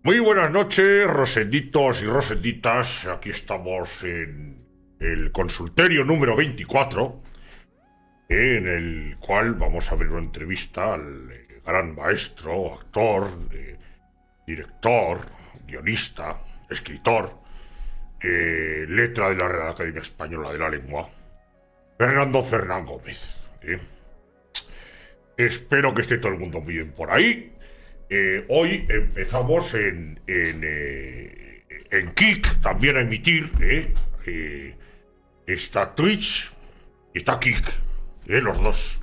Muy buenas noches, rosenditos y rosenditas. Aquí estamos en el consultorio número 24, en el cual vamos a ver una entrevista al gran maestro, actor, director, guionista, escritor, letra de la Real Academia Española de la Lengua, Fernando Fernán Gómez. Espero que esté todo el mundo muy bien por ahí. Hoy empezamos en Kick también a emitir. Está Twitch y está Kick, los dos.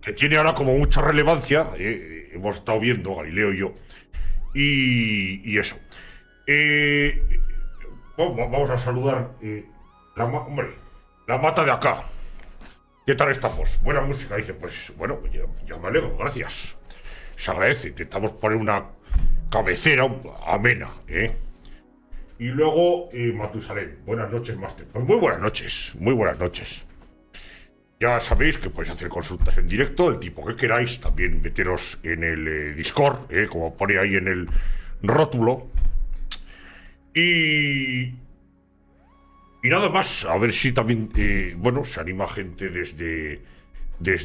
Que tiene ahora como mucha relevancia. Hemos estado viendo, Galileo y yo. Y eso. Vamos a saludar. Hombre, la mata de acá. ¿Qué tal estamos? Buena música, dice. Pues bueno, ya me alegro, gracias. Se agradece, intentamos poner una cabecera amena, Y luego, Matusalén. Buenas noches, Máster. Pues muy buenas noches, muy buenas noches. Ya sabéis que podéis hacer consultas en directo, del tipo que queráis. También meteros en el Discord, como pone ahí en el rótulo. Y nada más, a ver si también, se anima gente desde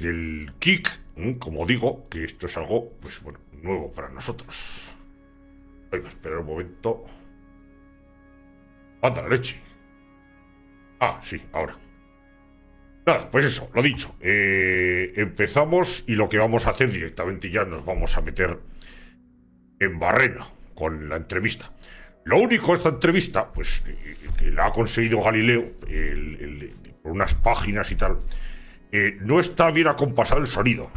el Kick. Como digo, que esto es algo, pues bueno, nuevo para nosotros. Voy a esperar un momento. ¡Anda la leche! Ah, sí, ahora. Nada, pues eso, lo dicho. Empezamos y lo que vamos a hacer directamente ya nos vamos a meter en barrena con la entrevista. Lo único de esta entrevista, pues, que la ha conseguido Galileo, por unas páginas y tal, no está bien acompasado el sonido.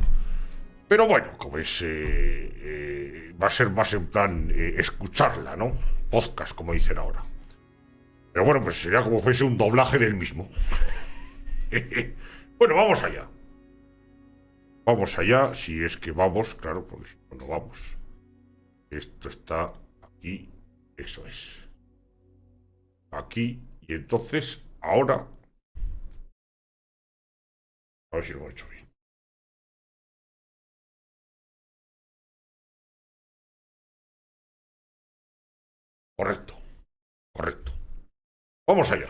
Pero bueno, como es, va a ser más en plan escucharla, ¿no? Podcast, como dicen ahora. Pero bueno, pues sería como fuese un doblaje del mismo. Bueno, vamos allá. Vamos allá, si es que vamos, claro, porque si no, no vamos. Esto está aquí, eso es. Aquí, y entonces, ahora... A ver si lo hemos hecho bien. Correcto, correcto. Vamos allá.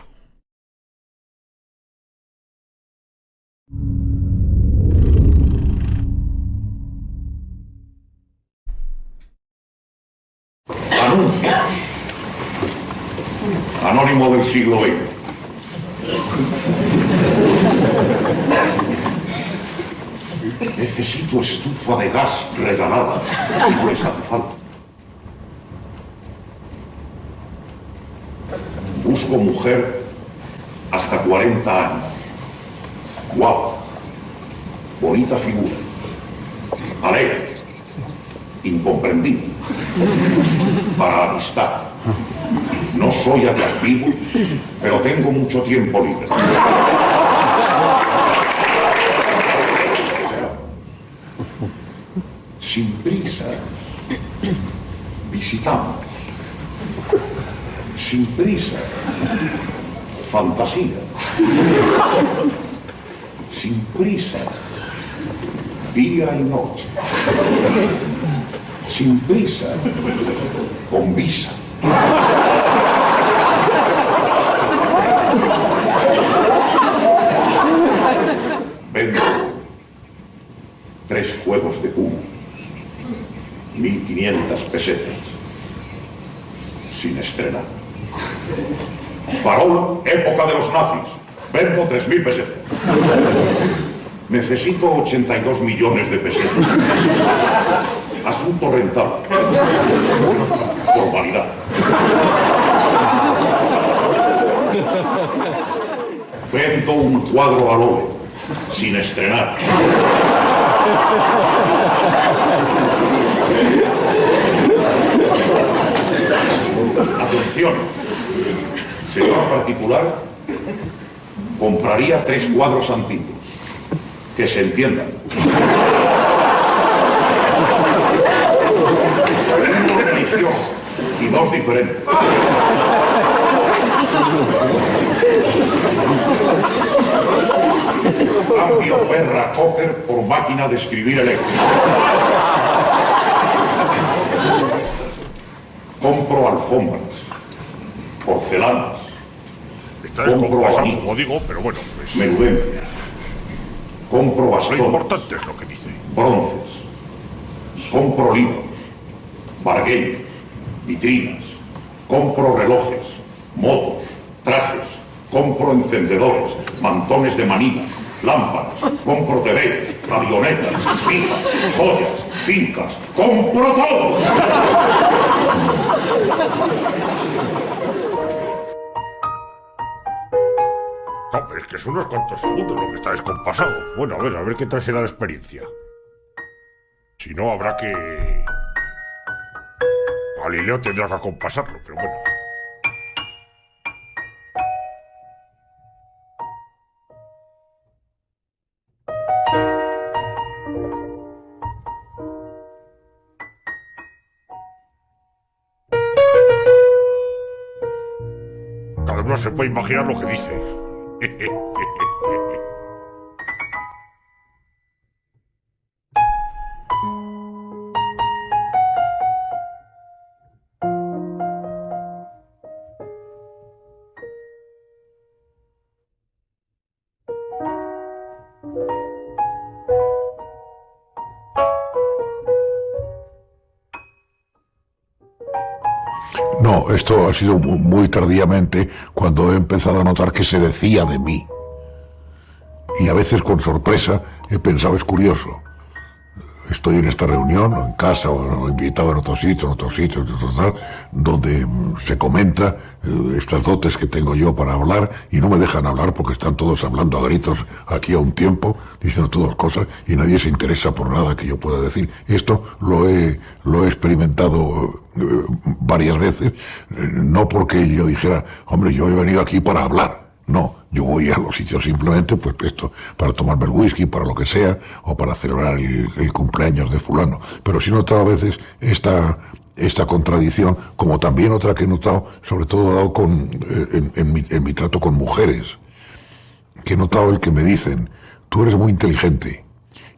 Anuncios. Anónimo del siglo XX. Necesito estufa de gas regalada, si no les hace falta. Busco mujer hasta 40 años. Guapa. Bonita figura. Alegre. Incomprendida. Para amistad. No soy atractivo, pero tengo mucho tiempo libre. Sin prisa. Visitamos. Sin prisa. Fantasía. Sin prisa. Día y noche. Sin prisa. Con visa. Vendo 3 juegos de puma. 1.500 pesetas. Sin estrenar. Farol, época de los nazis. Vendo 3.000 pesetas. Necesito 82 millones de pesetas. Asunto rentable. Formalidad. Vendo un cuadro al óleo, sin estrenar. Atención. Señor particular, compraría 3 cuadros antiguos. Que se entiendan. Uno religioso y 2 diferentes. Cambio perra Cocker por máquina de escribir eléctrica. compro alfombras, porcelanas, Está compro descompasado, abanicos, como digo, pero bueno, pues menudencias, compro lo bastones, importante es lo que dice. bronces, compro libros, bargueños, vitrinas, compro relojes, motos, trajes, compro encendedores, mantones de manila, lámparas, compro tebeos, avionetas, pipas, joyas, fincas, compro todo. No, pero es que son unos cuantos segundos lo que está descompasado. Bueno, a ver qué tal será la experiencia. Si no, habrá que... Galileo tendrá que acompasarlo, pero bueno. Cada uno se puede imaginar lo que dice. No, esto ha sido muy tardíamente cuando he empezado a notar que se decía de mí. Y a veces con sorpresa he pensado, es curioso, estoy en esta reunión, o en casa, o invitado en otros sitios, tal, donde se comenta estas dotes que tengo yo para hablar y no me dejan hablar porque están todos hablando a gritos aquí a un tiempo, diciendo todas cosas y nadie se interesa por nada que yo pueda decir. Esto lo he experimentado varias veces, no porque yo dijera, hombre, yo he venido aquí para hablar. No, yo voy a los sitios simplemente, pues esto, para tomarme el whisky, para lo que sea, o para celebrar el cumpleaños de fulano. Pero sí he notado a veces esta contradicción, como también otra que he notado, sobre todo dado en mi trato con mujeres, que he notado el que me dicen, tú eres muy inteligente,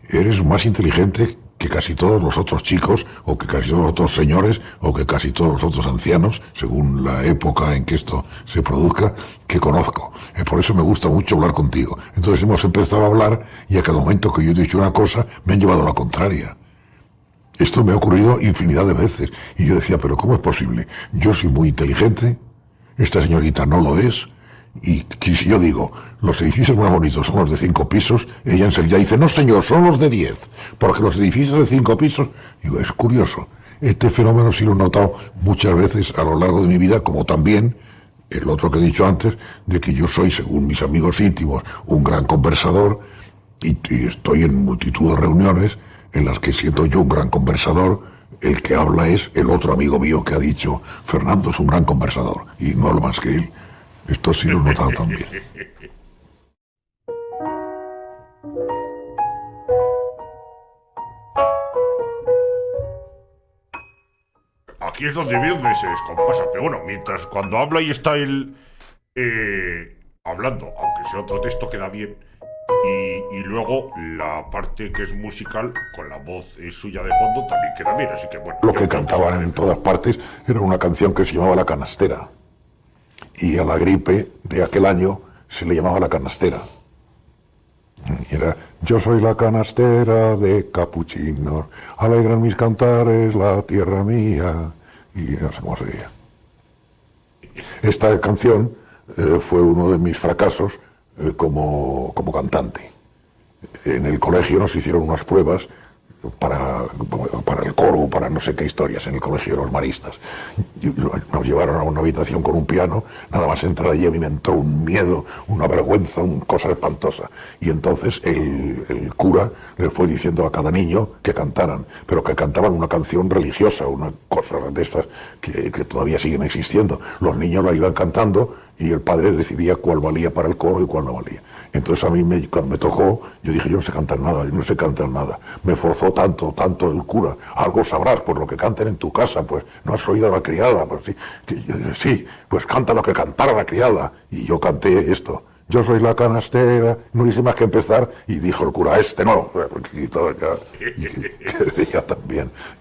eres más inteligente que casi todos los otros chicos, o que casi todos los otros señores, o que casi todos los otros ancianos, según la época en que esto se produzca, que conozco. Por eso me gusta mucho hablar contigo. Entonces hemos empezado a hablar, y a cada momento que yo he dicho una cosa, me han llevado a la contraria. Esto me ha ocurrido infinidad de veces. Y yo decía, pero ¿cómo es posible? Yo soy muy inteligente, esta señorita no lo es, y si yo digo, los edificios más bonitos son los de 5 pisos, ella enseguida dice, no señor, son los de 10, porque los edificios de 5 pisos, digo, es curioso. Este fenómeno sí lo he notado muchas veces a lo largo de mi vida, como también el otro que he dicho antes, de que yo soy, según mis amigos íntimos, un gran conversador, y estoy en multitud de reuniones en las que siendo yo un gran conversador, el que habla es el otro amigo mío que ha dicho, Fernando es un gran conversador, y no hablo más que él. Esto sí lo he notado también. Aquí es donde veo donde se descompasa. Pero bueno, mientras cuando habla y está él hablando, aunque sea otro texto, queda bien. Y luego la parte que es musical, con la voz suya de fondo, también queda bien. Así que bueno. Lo que cantaban en todas partes era una canción que se llamaba La Canastera. Y a la gripe de aquel año se le llamaba La Canastera. Y era, yo soy la canastera de capuchinos, alegran mis cantares la tierra mía. Y no sé cómo se decía. Esta canción fue uno de mis fracasos como cantante. En el colegio nos hicieron unas pruebas para el coro, para no sé qué historias en el colegio de los maristas. Nos llevaron a una habitación con un piano, nada más entrar allí a mí me entró un miedo, una vergüenza, una cosa espantosa. Y entonces el cura le fue diciendo a cada niño que cantaran, pero que cantaban una canción religiosa, una cosa de estas que todavía siguen existiendo. Los niños la iban cantando y el padre decidía cuál valía para el coro y cuál no valía. Entonces a mí cuando me tocó, yo dije, yo no sé cantar nada, yo no sé cantar nada. Me forzó tanto el cura, algo sabrás, pues lo que canten en tu casa, pues no has oído a la criada, pues sí, sí, pues canta lo que cantara la criada. Y yo canté esto, yo soy la canastera, no hice más que empezar, y dijo el cura, este no, y todo ya,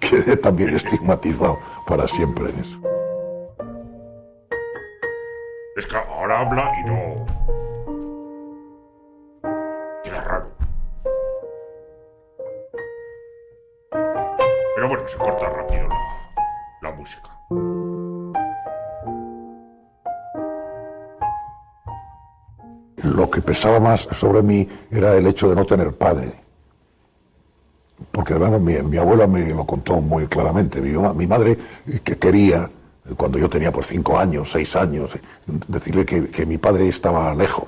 quedé también estigmatizado para siempre en eso. Es que ahora habla y no... Queda raro. Pero bueno, se corta rápido la música. Lo que pesaba más sobre mí era el hecho de no tener padre. Porque además mi abuela me lo contó muy claramente. Mi madre, que quería, cuando yo tenía pues 5 años, 6 años, decirle que mi padre estaba lejos,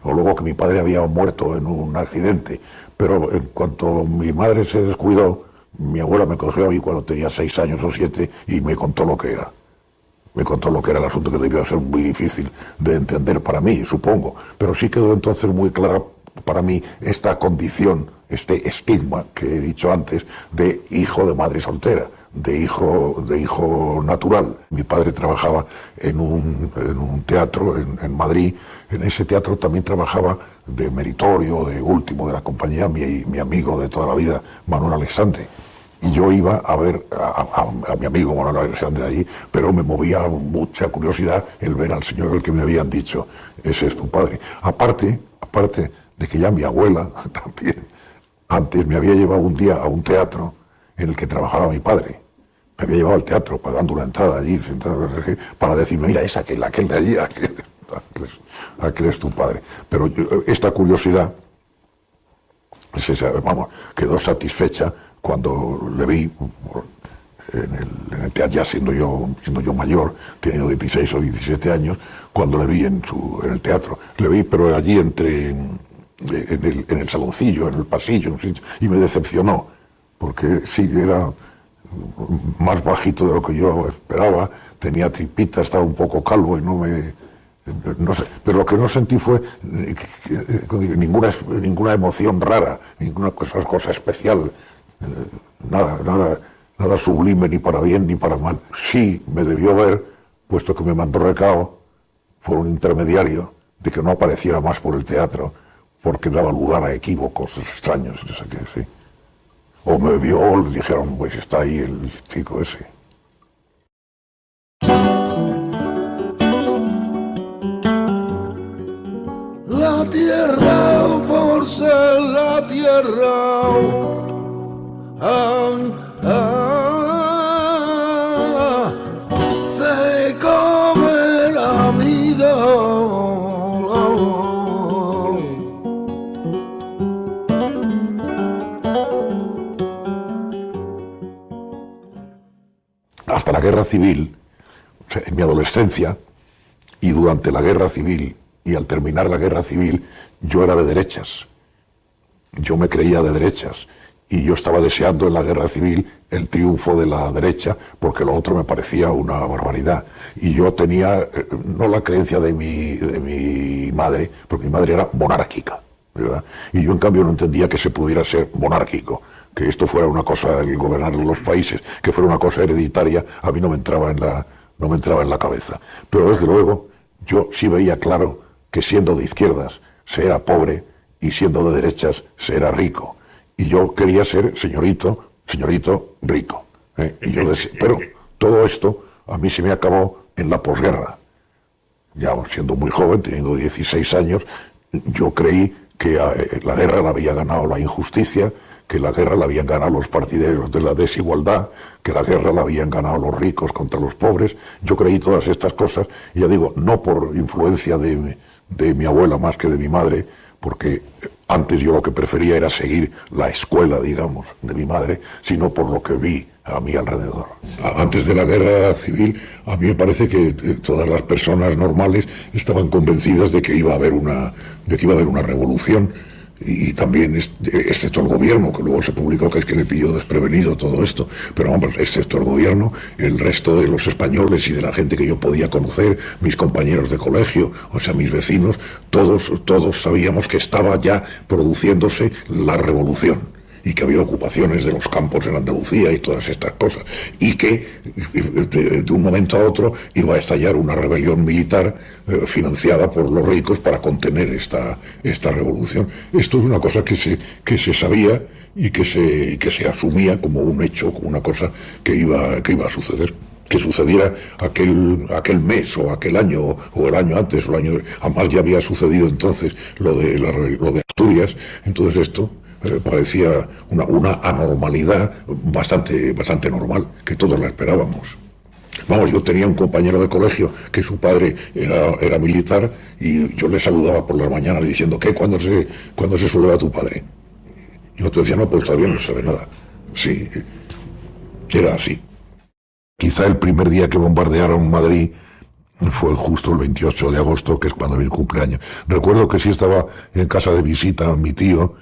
o luego que mi padre había muerto en un accidente. Pero en cuanto mi madre se descuidó, mi abuela me cogió a mí cuando tenía 6 años o 7 y me contó lo que era. Me contó lo que era el asunto, que debía ser muy difícil de entender para mí, supongo. Pero sí quedó entonces muy clara para mí esta condición, este estigma que he dicho antes, de hijo de madre soltera, de hijo natural. Mi padre trabajaba en un teatro en Madrid. En ese teatro también trabajaba de meritorio, de último de la compañía, mi amigo de toda la vida, Manuel Alexandre. Y yo iba a ver a mi amigo Manuel Alexandre allí, pero me movía mucha curiosidad el ver al señor al que me habían dicho, ese es tu padre. Aparte de que ya mi abuela también, antes me había llevado un día a un teatro en el que trabajaba mi padre. Me había llevado al teatro pagando una entrada allí, sentado, para decirme, mira, es aquel de allí, aquel es tu padre. Pero esta curiosidad, vamos, quedó satisfecha cuando le vi en el teatro, ya siendo yo mayor, teniendo 16 o 17 años, cuando le vi en el teatro. Le vi, pero allí en el saloncillo, en el pasillo, en un sitio, y me decepcionó, porque sí, era más bajito de lo que yo esperaba, tenía tripita, estaba un poco calvo y no sé, pero lo que no sentí fue ninguna emoción rara, ninguna cosa especial, nada sublime ni para bien ni para mal. Sí me debió ver, puesto que me mandó recado por un intermediario, de que no apareciera más por el teatro, porque daba lugar a equívocos extraños, no sé qué, sí. O me vio, o le dijeron, pues está ahí el chico ese. La tierra, por ser la tierra, se comerá mi dolor. Hasta la guerra civil, o sea, en mi adolescencia y durante la guerra civil y al terminar la guerra civil, yo era de derechas. Yo me creía de derechas y yo estaba deseando en la guerra civil el triunfo de la derecha, porque lo otro me parecía una barbaridad. Y yo tenía no la creencia de mi madre, porque mi madre era monárquica, ¿verdad? Y yo en cambio no entendía que se pudiera ser monárquico, que esto fuera una cosa, el gobernar los países, que fuera una cosa hereditaria, a mí no me entraba en la cabeza. Pero desde luego yo sí veía claro que siendo de izquierdas se era pobre y siendo de derechas se era rico. Y yo quería ser señorito rico. Pero todo esto a mí se me acabó en la posguerra. Ya siendo muy joven, teniendo 16 años, yo creí que la guerra la había ganado la injusticia, que la guerra la habían ganado los partidarios de la desigualdad, que la guerra la habían ganado los ricos contra los pobres. Yo creí todas estas cosas, y ya digo, no por influencia de mi abuela más que de mi madre, porque antes yo lo que prefería era seguir la escuela, digamos, de mi madre, sino por lo que vi a mi alrededor. Antes de la guerra civil, a mí me parece que todas las personas normales estaban convencidas de que iba a haber una revolución, y también, excepto el gobierno, que luego se publicó que es que le pilló desprevenido todo esto, pero vamos, excepto el gobierno, el resto de los españoles y de la gente que yo podía conocer, mis compañeros de colegio, o sea, mis vecinos, todos sabíamos que estaba ya produciéndose la revolución, y que había ocupaciones de los campos en Andalucía y todas estas cosas, y que de un momento a otro iba a estallar una rebelión militar financiada por los ricos para contener esta revolución. Esto es una cosa que se sabía y que se asumía como un hecho, como una cosa que iba a suceder. que sucediera aquel mes o aquel año o el año antes o el año, además ya había sucedido entonces lo de Asturias. Entonces esto parecía una anormalidad bastante normal, que todos la esperábamos. Vamos, yo tenía un compañero de colegio que su padre era militar, y yo le saludaba por las mañanas diciendo: ¿qué? ¿Cuándo se sueleva tu padre? Y otro decía: no, pues todavía no sabe nada. Sí, era así. Quizá el primer día que bombardearon Madrid fue justo el 28 de agosto, que es cuando mi cumpleaños. Recuerdo que sí estaba en casa de visita mi tío,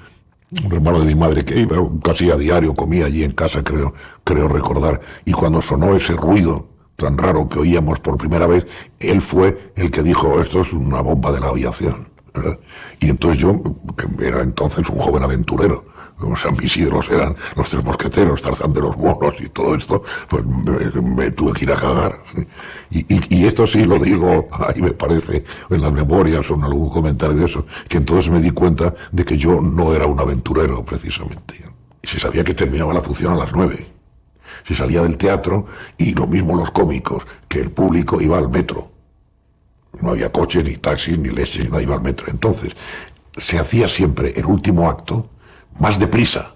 un hermano de mi madre, que iba casi a diario, comía allí en casa, creo recordar, y cuando sonó ese ruido tan raro que oíamos por primera vez, él fue el que dijo: esto es una bomba de la aviación, ¿verdad? Y entonces yo, que era entonces un joven aventurero, o sea, mis ídolos eran los Tres Mosqueteros, Tarzán de los Monos y todo esto, pues me tuve que ir a cagar, ¿sí? Y esto sí lo digo, ahí me parece, en las memorias o en algún comentario de eso, que entonces me di cuenta de que yo no era un aventurero, precisamente. Y se sabía que terminaba la función a las 9. Se salía del teatro, y lo mismo los cómicos, que el público iba al metro. No había coche, ni taxi, ni leche, nadie iba al metro. Entonces, se hacía siempre el último acto más deprisa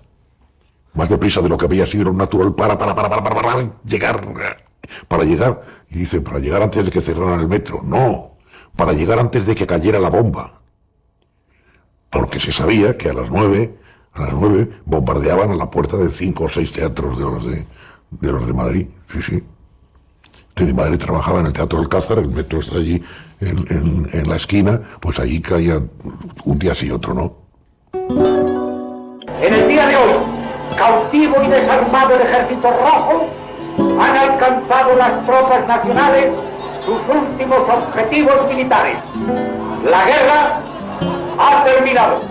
de lo que había sido natural para llegar, y dice, para llegar antes de que cerraran el metro. No, para llegar antes de que cayera la bomba. Porque se sabía que a las 9 bombardeaban a la puerta de 5 o 6 teatros de los de Madrid. Sí. Mi madre trabajaba en el Teatro Alcázar, el metro está allí en la esquina, pues allí caía un día sí y otro no. En el día de hoy, cautivo y desarmado el Ejército Rojo, han alcanzado las tropas nacionales sus últimos objetivos militares. La guerra ha terminado.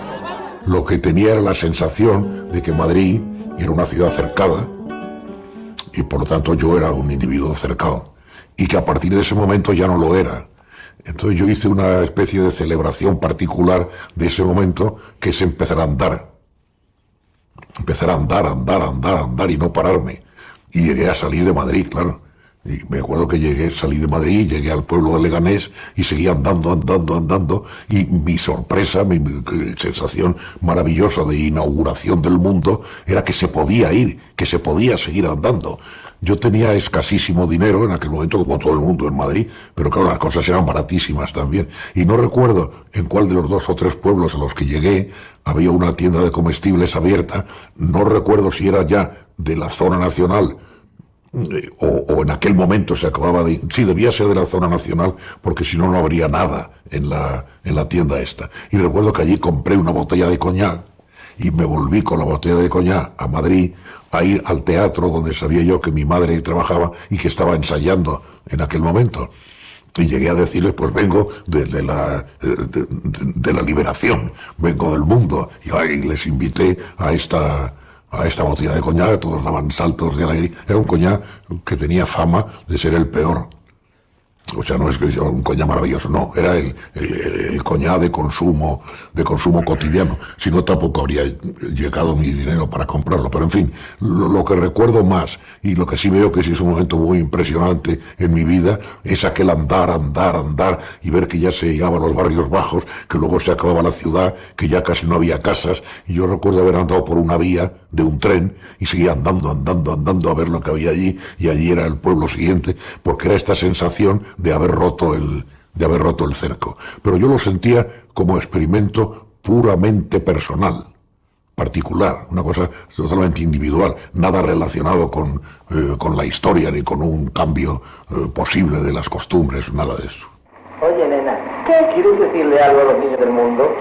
Lo que tenía era la sensación de que Madrid era una ciudad cercada, y por lo tanto yo era un individuo cercado, y que a partir de ese momento ya no lo era. Entonces yo hice una especie de celebración particular de ese momento, que es empezar a andar y no pararme. Y llegué a salir de Madrid, claro. Y me acuerdo que salí de Madrid, llegué al pueblo de Leganés y seguí andando, y mi sorpresa, mi sensación maravillosa de inauguración del mundo era que se podía ir, que se podía seguir andando. Yo tenía escasísimo dinero en aquel momento, como todo el mundo en Madrid, pero claro, las cosas eran baratísimas también. Y no recuerdo en cuál de los 2 o 3 pueblos a los que llegué había una tienda de comestibles abierta. No recuerdo si era ya de la zona nacional, o en aquel momento se acababa de... Sí, debía ser de la zona nacional, porque si no, no habría nada en la tienda esta. Y recuerdo que allí compré una botella de coñac, y me volví con la botella de coñac a Madrid, a ir al teatro donde sabía yo que mi madre trabajaba y que estaba ensayando en aquel momento. Y llegué a decirles: pues vengo de la liberación, vengo del mundo. Y ahí les invité a esta botella de coñac, todos daban saltos de alegría. Era un coñac que tenía fama de ser el peor. O sea, no es que sea un coñac maravilloso, no, era el coñac de consumo cotidiano. Si no, tampoco habría llegado mi dinero para comprarlo. Pero en fin, lo que recuerdo más, y lo que sí veo que sí es un momento muy impresionante en mi vida, es aquel andar, y ver que ya se llegaba a los barrios bajos, que luego se acababa la ciudad, que ya casi no había casas. Y yo recuerdo haber andado por una vía de un tren, y seguía andando a ver lo que había allí, y allí era el pueblo siguiente, porque era esta sensación de haber roto el cerco. Pero yo lo sentía como experimento puramente personal, particular, una cosa totalmente individual, nada relacionado con la historia, ni con un cambio posible de las costumbres, nada de eso. Oye, nena, ¿qué? ¿Quieres decirle algo a los niños del mundo?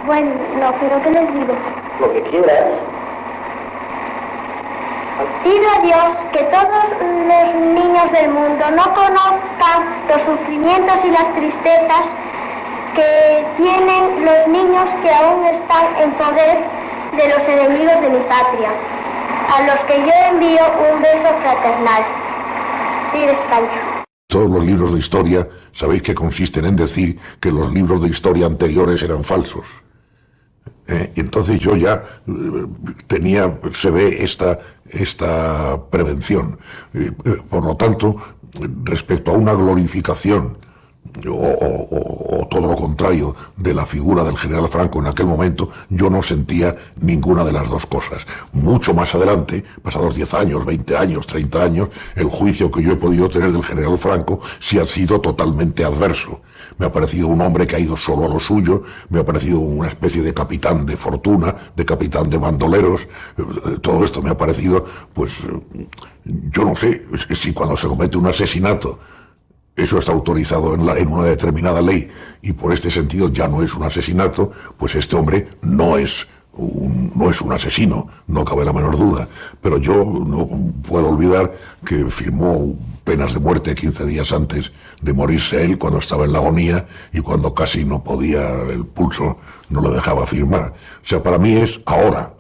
Bueno, no, pero ¿qué les digo? Lo que quieras. Pido a Dios que todos los niños del mundo no conozcan los sufrimientos y las tristezas que tienen los niños que aún están en poder de los enemigos de mi patria, a los que yo envío un beso fraternal. Vive España. Todos los libros de historia, sabéis que consisten en decir que los libros de historia anteriores eran falsos. Y entonces yo ya se ve esta prevención. Por lo tanto, respecto a una glorificación o todo lo contrario de la figura del general Franco en aquel momento, yo no sentía ninguna de las dos cosas. Mucho más adelante, pasados 10 años, 20 años, 30 años, el juicio que yo he podido tener del general Franco sí ha sido totalmente adverso. Me ha parecido un hombre que ha ido solo a lo suyo, me ha parecido una especie de capitán de fortuna, de capitán de bandoleros. Todo esto me ha parecido, pues, yo no sé si cuando se comete un asesinato eso está autorizado en una determinada ley y por este sentido ya no es un asesinato, pues este hombre no es un asesino, no cabe la menor duda. Pero yo no puedo olvidar que firmó penas de muerte 15 días antes de morirse él, cuando estaba en la agonía y cuando casi no podía, el pulso no lo dejaba firmar. O sea, para mí es ahora,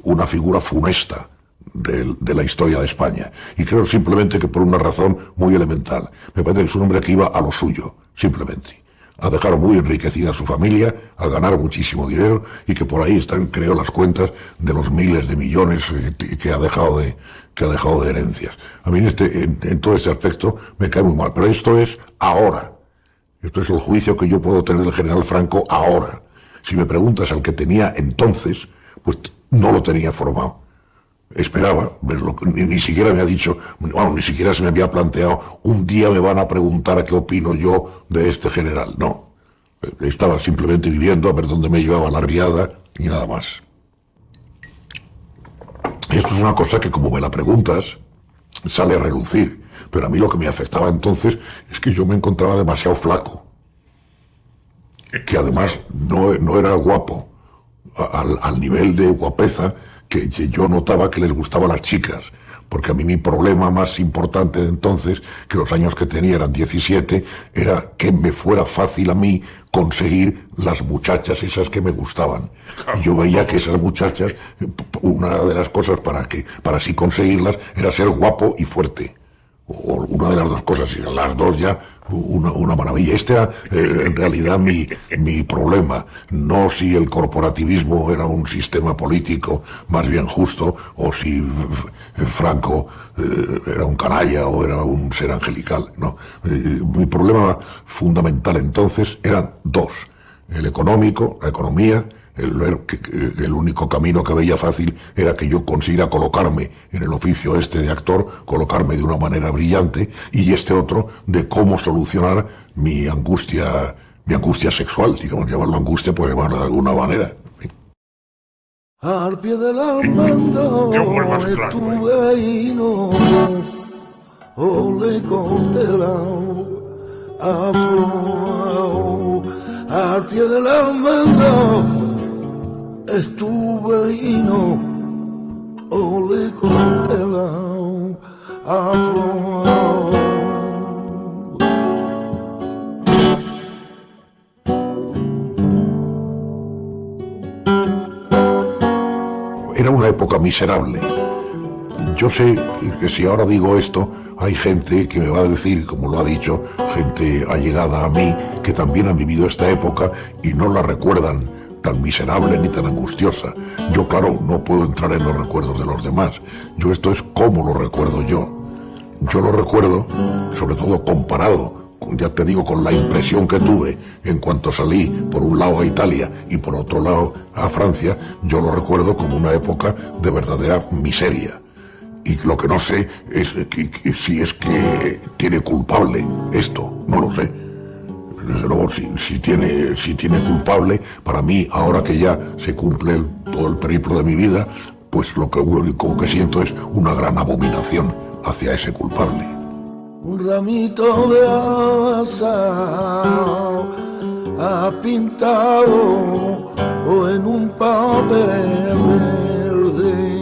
una figura funesta de la historia de España. Y creo simplemente que por una razón muy elemental. Me parece que es un hombre que iba a lo suyo, simplemente. A dejar muy enriquecida a su familia, a ganar muchísimo dinero y que por ahí están, creo, las cuentas de los miles de millones que ha dejado de herencias. A mí en todo este aspecto me cae muy mal. Pero esto es ahora. Esto es el juicio que yo puedo tener del general Franco ahora. Si me preguntas al que tenía entonces, pues no lo tenía formado. Esperaba verlo, ni siquiera me ha dicho, bueno, ni siquiera se me había planteado, un día me van a preguntar a qué opino yo de este general. No, estaba simplemente viviendo a ver dónde me llevaba la riada y nada más. Esto es una cosa que, como me la preguntas, sale a relucir, pero a mí lo que me afectaba entonces es que yo me encontraba demasiado flaco, que además no era guapo al nivel de guapeza que yo notaba que les gustaba a las chicas, porque a mí mi problema más importante de entonces, que los años que tenía eran 17, era que me fuera fácil a mí conseguir las muchachas esas que me gustaban. Y yo veía que esas muchachas, una de las cosas para así conseguirlas era ser guapo y fuerte. O una de las dos cosas, y las dos ya una maravilla. En realidad mi problema, no si el corporativismo era un sistema político más bien justo, o si Franco era un canalla o era un ser angelical, no. Mi problema fundamental entonces eran dos: el económico, la economía. El único camino que veía fácil era que yo consiguiera colocarme en el oficio de actor, colocarme de una manera brillante, y este otro de cómo solucionar mi angustia sexual, digamos, llamarlo angustia, pues llamarlo de alguna manera. En fin. Al pie del almendro estuve ahí, no, ole contelao, al pie del almendro estuve y no ole contelao, Era una época miserable. Yo sé que si ahora digo esto, hay gente que me va a decir, como lo ha dicho, gente allegada a mí, que también han vivido esta época y no la recuerdan tan miserable ni tan angustiosa. Yo, claro, no puedo entrar en los recuerdos de los demás. Esto es como lo recuerdo yo. Yo lo recuerdo, sobre todo comparado, ya te digo, con la impresión que tuve en cuanto salí por un lado a Italia y por otro lado a Francia. Yo lo recuerdo como una época de verdadera miseria. Y lo que no sé es si es que tiene culpable esto, no lo sé. Desde luego, si tiene culpable, para mí, ahora que ya se cumple todo el periplo de mi vida, pues lo que único que siento es una gran abominación hacia ese culpable. Un ramito de asao ha pintado o en un papel verde.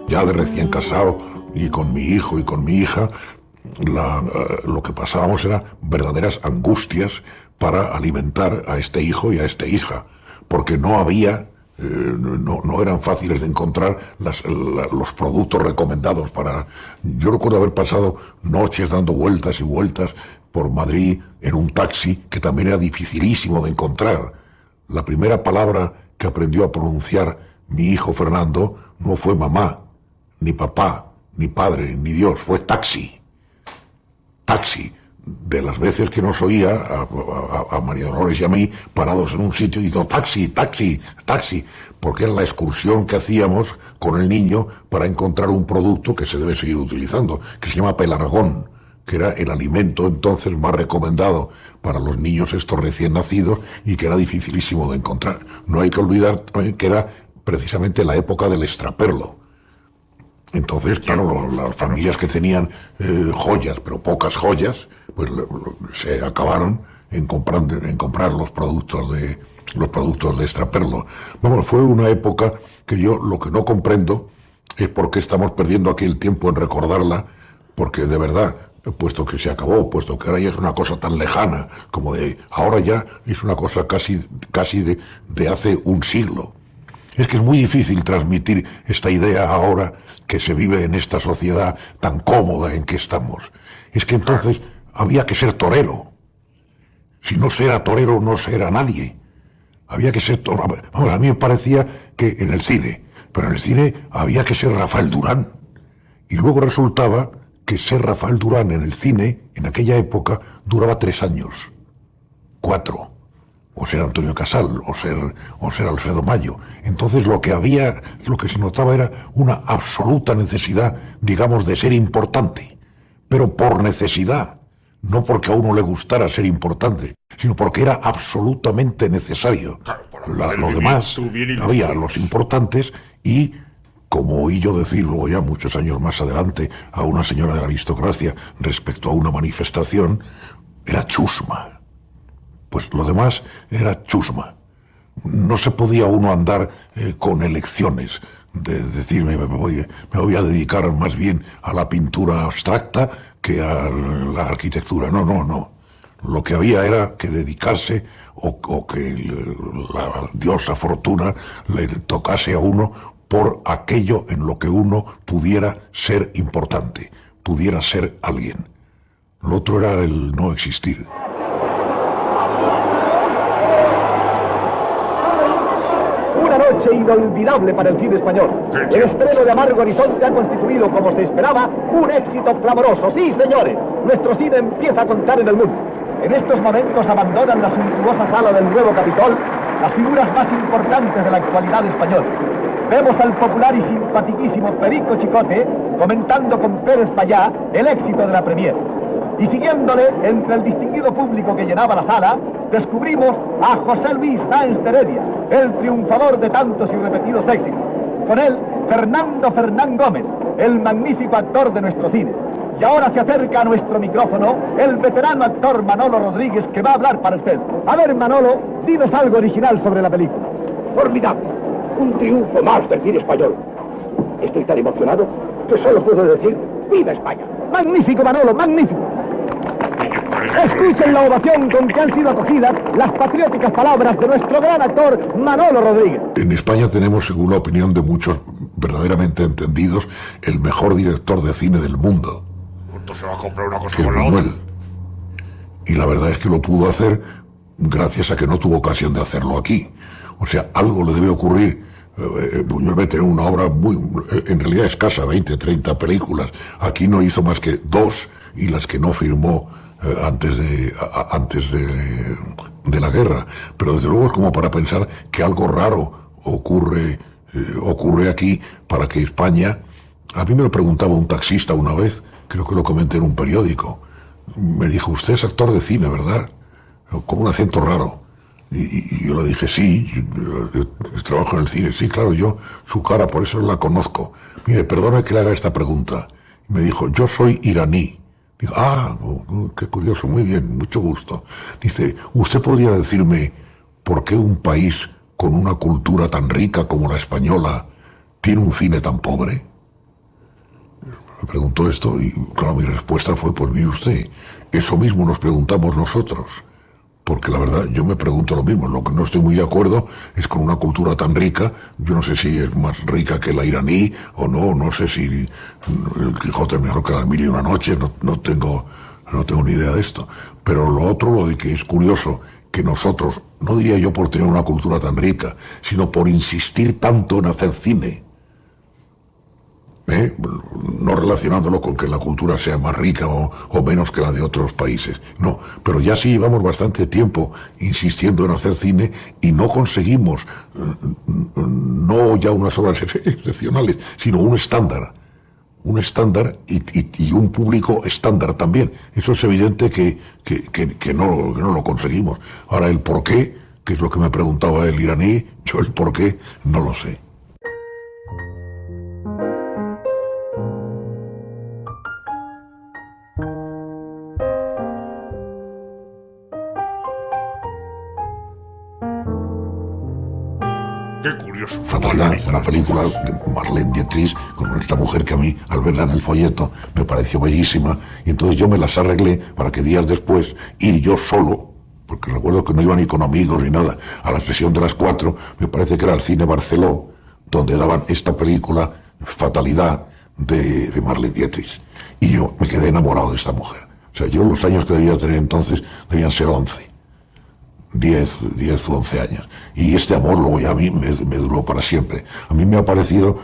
Ya de recién casado y con mi hijo y con mi hija, lo que pasábamos era verdaderas angustias para alimentar a este hijo y a esta hija, porque no había, no eran fáciles de encontrar los productos recomendados para... Yo recuerdo haber pasado noches dando vueltas y vueltas por Madrid en un taxi que también era dificilísimo de encontrar. La primera palabra que aprendió a pronunciar mi hijo Fernando no fue mamá, ni papá, ni padre, ni Dios, fue taxi. Taxi. De las veces que nos oía a María Dolores y a mí parados en un sitio diciendo taxi, taxi, taxi, porque era la excursión que hacíamos con el niño para encontrar un producto que se debe seguir utilizando, que se llama pelargón, que era el alimento entonces más recomendado para los niños estos recién nacidos y que era dificilísimo de encontrar. No hay que olvidar también que era precisamente la época del extraperlo. Entonces, claro, las familias que tenían joyas, pero pocas joyas, pues se acabaron en comprar los productos de extraperlo. Vamos, fue una época que yo lo que no comprendo es por qué estamos perdiendo aquí el tiempo en recordarla, porque de verdad, puesto que se acabó, puesto que ahora ya es una cosa tan lejana, como de ahora ya es una cosa casi de hace un siglo. Es que es muy difícil transmitir esta idea ahora que se vive en esta sociedad tan cómoda en que estamos. Es que entonces había que ser torero. Si no se era torero, no se era nadie. Había que ser torero. Vamos, a mí me parecía que en el cine, pero en el cine había que ser Rafael Durán. Y luego resultaba que ser Rafael Durán en el cine, en aquella época, duraba 3 años. 4. O ser Antonio Casal, o ser Alfredo Mayo. Entonces lo que se notaba era una absoluta necesidad, digamos, de ser importante. Pero por necesidad, no porque a uno le gustara ser importante, sino porque era absolutamente necesario. Lo demás, había los importantes y, como oí yo decir luego ya muchos años más adelante a una señora de la aristocracia respecto a una manifestación, era chusma. Pues lo demás era chusma. No se podía uno andar con elecciones, de decirme me voy a dedicar más bien a la pintura abstracta que a la arquitectura. No. Lo que había era que dedicarse o que la diosa fortuna le tocase a uno por aquello en lo que uno pudiera ser importante, pudiera ser alguien. Lo otro era el no existir. Una noche inolvidable para el cine español. El estreno de Amargo Horizonte ha constituido, como se esperaba, un éxito clamoroso. Sí, señores, nuestro cine empieza a contar en el mundo. En estos momentos abandonan la suntuosa sala del nuevo Capitol las figuras más importantes de la actualidad española. Vemos al popular y simpatiquísimo Perico Chicote comentando con Pérez Payá el éxito de la premier. Y siguiéndole, entre el distinguido público que llenaba la sala, descubrimos a José Luis Sáenz de Heredia, el triunfador de tantos y repetidos éxitos. Con él, Fernando Fernán Gómez, el magnífico actor de nuestro cine. Y ahora se acerca a nuestro micrófono el veterano actor Manolo Rodríguez, que va a hablar para usted. A ver, Manolo, dinos algo original sobre la película. Formidable. Un triunfo más del cine español. Estoy tan emocionado que solo puedo decir ¡viva España! Magnífico, Manolo, magnífico. Escuchen la ovación con que han sido acogidas las patrióticas palabras de nuestro gran actor Manolo Rodríguez. En España tenemos, según la opinión de muchos verdaderamente entendidos, el mejor director de cine del mundo. ¿Cuánto se va a comprar una cosa con la otra? Y la verdad es que lo pudo hacer gracias a que no tuvo ocasión de hacerlo aquí. O sea, algo le debe ocurrir. Buñuel debe tener una obra muy, en realidad escasa, 20, 30 películas. Aquí no hizo más que 2 y las que no firmó antes de la guerra. Pero desde luego es como para pensar que algo raro ocurre aquí para que España... A mí me lo preguntaba un taxista una vez, creo que lo comenté en un periódico. Me dijo, usted es actor de cine, ¿verdad? Con un acento raro. Y yo le dije, sí, yo trabajo en el cine. Sí, claro, yo su cara, por eso la conozco. Mire, perdone que le haga esta pregunta. Y me dijo, yo soy iraní. Digo, qué curioso, muy bien, mucho gusto. Dice, ¿usted podría decirme por qué un país con una cultura tan rica como la española tiene un cine tan pobre? Me preguntó esto y, claro, mi respuesta fue, pues mire usted, eso mismo nos preguntamos nosotros. Porque la verdad, yo me pregunto lo mismo. Lo que no estoy muy de acuerdo es con una cultura tan rica. Yo no sé si es más rica que la iraní o no. No sé si el Quijote es mejor que las Mil y una noches. No tengo no tengo ni idea de esto. Pero lo otro, lo de que es curioso que nosotros, no diría yo por tener una cultura tan rica, sino por insistir tanto en hacer cine, no relacionándolo con que la cultura sea más rica o menos que la de otros países, no, pero ya sí llevamos bastante tiempo insistiendo en hacer cine y no conseguimos no ya unas obras excepcionales, sino un estándar y un público estándar también. Eso es evidente que no lo conseguimos. Ahora, el por qué, que es lo que me preguntaba el iraní, yo el por qué no lo sé. Qué curioso. Fatalidad, una película de Marlene Dietrich, con esta mujer que a mí, al verla en el folleto, me pareció bellísima, y entonces yo me las arreglé para que días después ir yo solo, porque recuerdo que no iba ni con amigos ni nada, a la sesión de las 4, me parece que era el Cine Barceló, donde daban esta película, Fatalidad, de Marlene Dietrich. Y yo me quedé enamorado de esta mujer. O sea, yo los años que debía tener entonces debían ser 11. 10 o 11 años. Y este amor luego ya a mí me duró para siempre. A mí me ha parecido,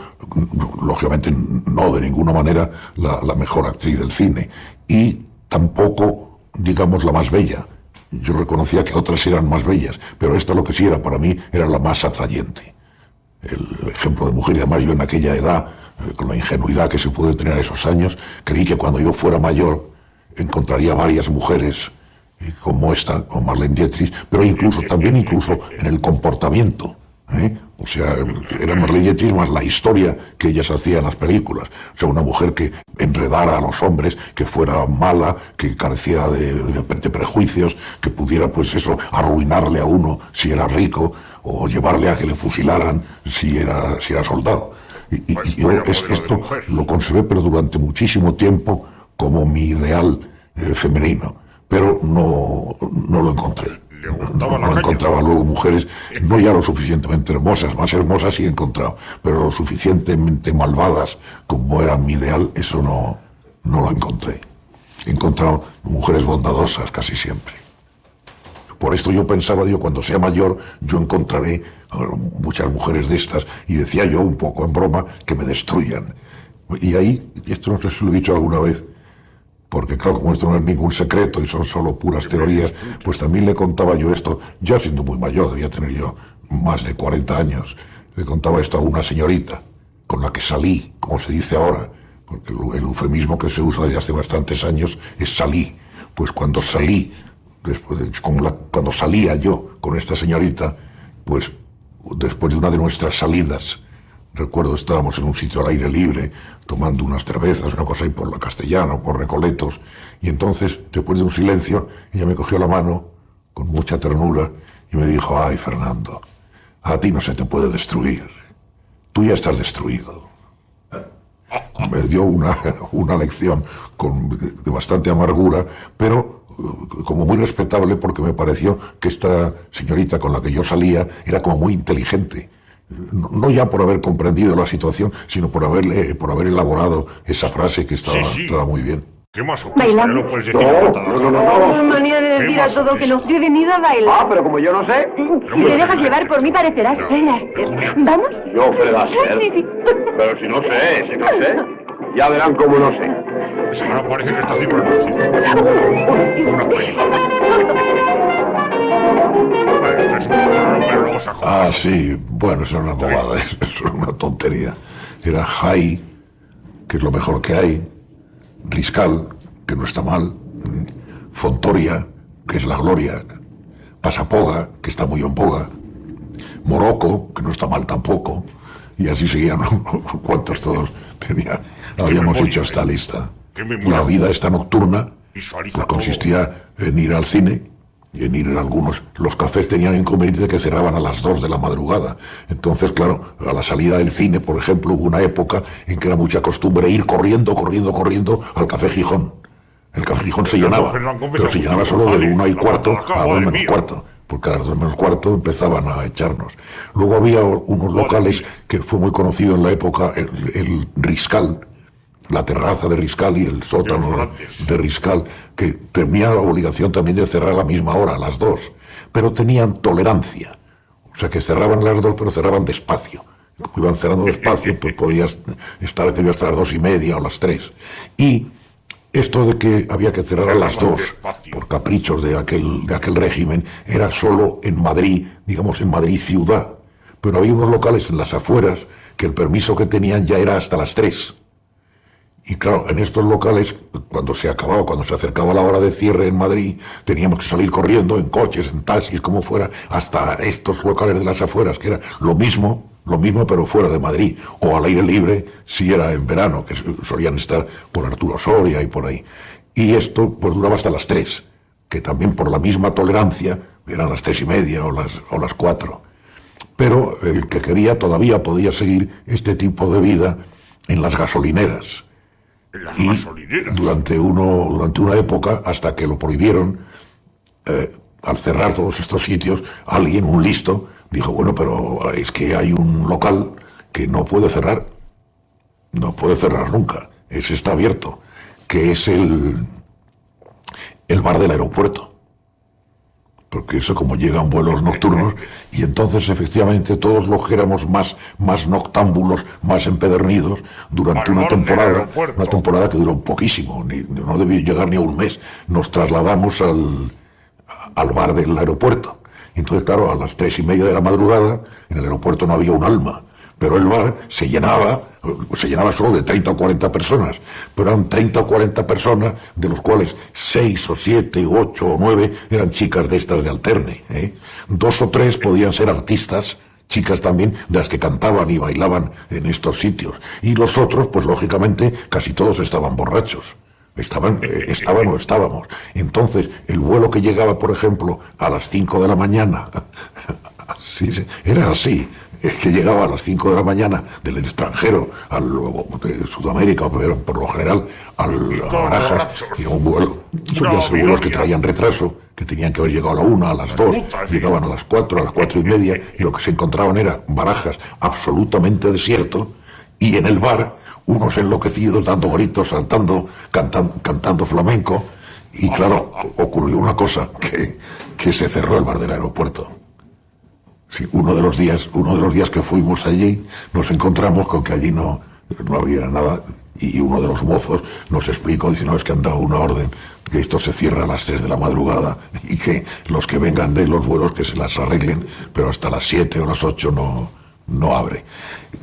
lógicamente no de ninguna manera, la mejor actriz del cine. Y tampoco, digamos, la más bella. Yo reconocía que otras eran más bellas, pero esta lo que sí era para mí era la más atrayente. El ejemplo de mujer, y además yo en aquella edad, con la ingenuidad que se puede tener a esos años, creí que cuando yo fuera mayor encontraría varias mujeres como esta, como Marlene Dietrich, pero incluso en el comportamiento, O sea, era Marlene Dietrich más la historia que ellas hacían en las películas. O sea, una mujer que enredara a los hombres, que fuera mala, que careciera de prejuicios, que pudiera, pues eso, arruinarle a uno si era rico, o llevarle a que le fusilaran si era soldado. Y yo esto lo conservé, pero durante muchísimo tiempo, como mi ideal femenino. Pero no lo encontré. No encontraba luego mujeres, no ya lo suficientemente hermosas, más hermosas sí he encontrado, pero lo suficientemente malvadas como era mi ideal, eso no lo encontré. He encontrado mujeres bondadosas casi siempre. Por esto yo pensaba, cuando sea mayor, yo encontraré muchas mujeres de estas, y decía yo un poco en broma, que me destruyan. Y ahí, esto no sé si lo he dicho alguna vez, porque claro, como esto no es ningún secreto y son solo puras teorías, pues también le contaba yo esto, ya siendo muy mayor, debía tener yo más de 40 años, le contaba esto a una señorita con la que salí, como se dice ahora, porque el eufemismo que se usa desde hace bastantes años es salí. Pues cuando salí, cuando salía yo con esta señorita, pues después de una de nuestras salidas, recuerdo, estábamos en un sitio al aire libre, tomando unas cervezas, una cosa ahí por la Castellana o por Recoletos, y entonces, después de un silencio, ella me cogió la mano con mucha ternura y me dijo: ay, Fernando, a ti no se te puede destruir, tú ya estás destruido. Me dio una lección de bastante amargura, pero como muy respetable, porque me pareció que esta señorita con la que yo salía era como muy inteligente. No ya por haber comprendido la situación, sino por haber elaborado esa frase que estaba muy bien. ¿Qué más ocurre? No lo puedes decir a patada. No, manía de decir a todo que no. Yo he venido a bailar. Ah, pero como yo no sé. Si te dejas llevar por mí parecerás Fred. ¿Vamos? Yo, Fred Astaire. Pero si no sé. Ya verán cómo no sé. Ese ahora parece que está haciendo el anuncio. Una película. Esto es un programa, pero luego se acomoda. Ah, sí. Bueno, eso es una bobada, eso es una tontería. Era Jai, que es lo mejor que hay. Riscal, que no está mal. Fontoria, que es la gloria. Pasapoga, que está muy en boga. Morocco, que no está mal tampoco. Y así seguían, cuantos todos tenían. Habíamos hecho esta lista. La vida esta nocturna, que consistía en ir al cine y en ir en algunos. Los cafés tenían inconveniente de que cerraban a las 2 de la madrugada. Entonces, claro, a la salida del cine, por ejemplo, hubo una época en que era mucha costumbre ir corriendo al Café Gijón. El Café Gijón se llenaba, pero se llenaba solo de 1:15 a 2 menos cuarto. Porque a las 2 menos cuarto empezaban a echarnos. Luego había unos locales que fue muy conocido en la época, el Riscal, la terraza de Riscal y el sótano de Riscal, que tenían la obligación también de cerrar a la misma hora, a las 2, pero tenían tolerancia. O sea, que cerraban a las 2, pero cerraban despacio. Como iban cerrando despacio, pues podías estar que hasta las 2:30 o las 3. Y esto de que había que cerrar a las 2 por caprichos de aquel régimen era solo en Madrid, digamos en Madrid ciudad. Pero había unos locales en las afueras que el permiso que tenían ya era hasta las 3. Y claro, en estos locales, cuando se acercaba la hora de cierre en Madrid, teníamos que salir corriendo en coches, en taxis, como fuera, hasta estos locales de las afueras, que era lo mismo, pero fuera de Madrid, o al aire libre, si era en verano, que solían estar por Arturo Soria y por ahí. Y esto pues duraba hasta las 3, que también por la misma tolerancia eran las 3:30 o las 4. Pero el que quería todavía podía seguir este tipo de vida en las gasolineras. Y durante una época, hasta que lo prohibieron, al cerrar todos estos sitios, alguien, un listo, dijo, bueno, pero es que hay un local que no puede cerrar nunca, ese está abierto, que es el bar del aeropuerto. Porque eso, como llegan vuelos nocturnos, y entonces efectivamente todos los que éramos más noctámbulos, más empedernidos, durante una temporada que duró poquísimo, no debió llegar ni a un mes, nos trasladamos al bar del aeropuerto. Entonces, claro, a las 3:30 de la madrugada, en el aeropuerto no había un alma, pero el bar se llenaba solo de 30 o 40 personas, pero eran 30 o 40 personas, de los cuales 6 o 7 o 8 o 9 eran chicas de estas de alterne, 2 o 3 podían ser artistas, chicas también, de las que cantaban y bailaban en estos sitios, y los otros, pues lógicamente, casi todos estaban borrachos. Estaban o estábamos. Entonces, el vuelo que llegaba, por ejemplo, a las 5 de la mañana, era así, que llegaba a las 5 de la mañana del extranjero, de Sudamérica, por lo general, a Barajas, y un vuelo. Solían ser vuelos que traían retraso, que tenían que haber llegado a la 1, a las 2, llegaban a las 4, a las 4:30, y lo que se encontraban era Barajas absolutamente desierto, y en el bar unos enloquecidos dando gritos, saltando, cantando flamenco, y claro, ocurrió una cosa, que se cerró el bar del aeropuerto. Sí, uno de los días que fuimos allí, nos encontramos con que allí no había nada, y uno de los mozos nos explicó, dice, no, es que han dado una orden, que esto se cierra a las 3 de la madrugada, y que los que vengan de los vuelos que se las arreglen, pero hasta las 7 o las 8 no abre.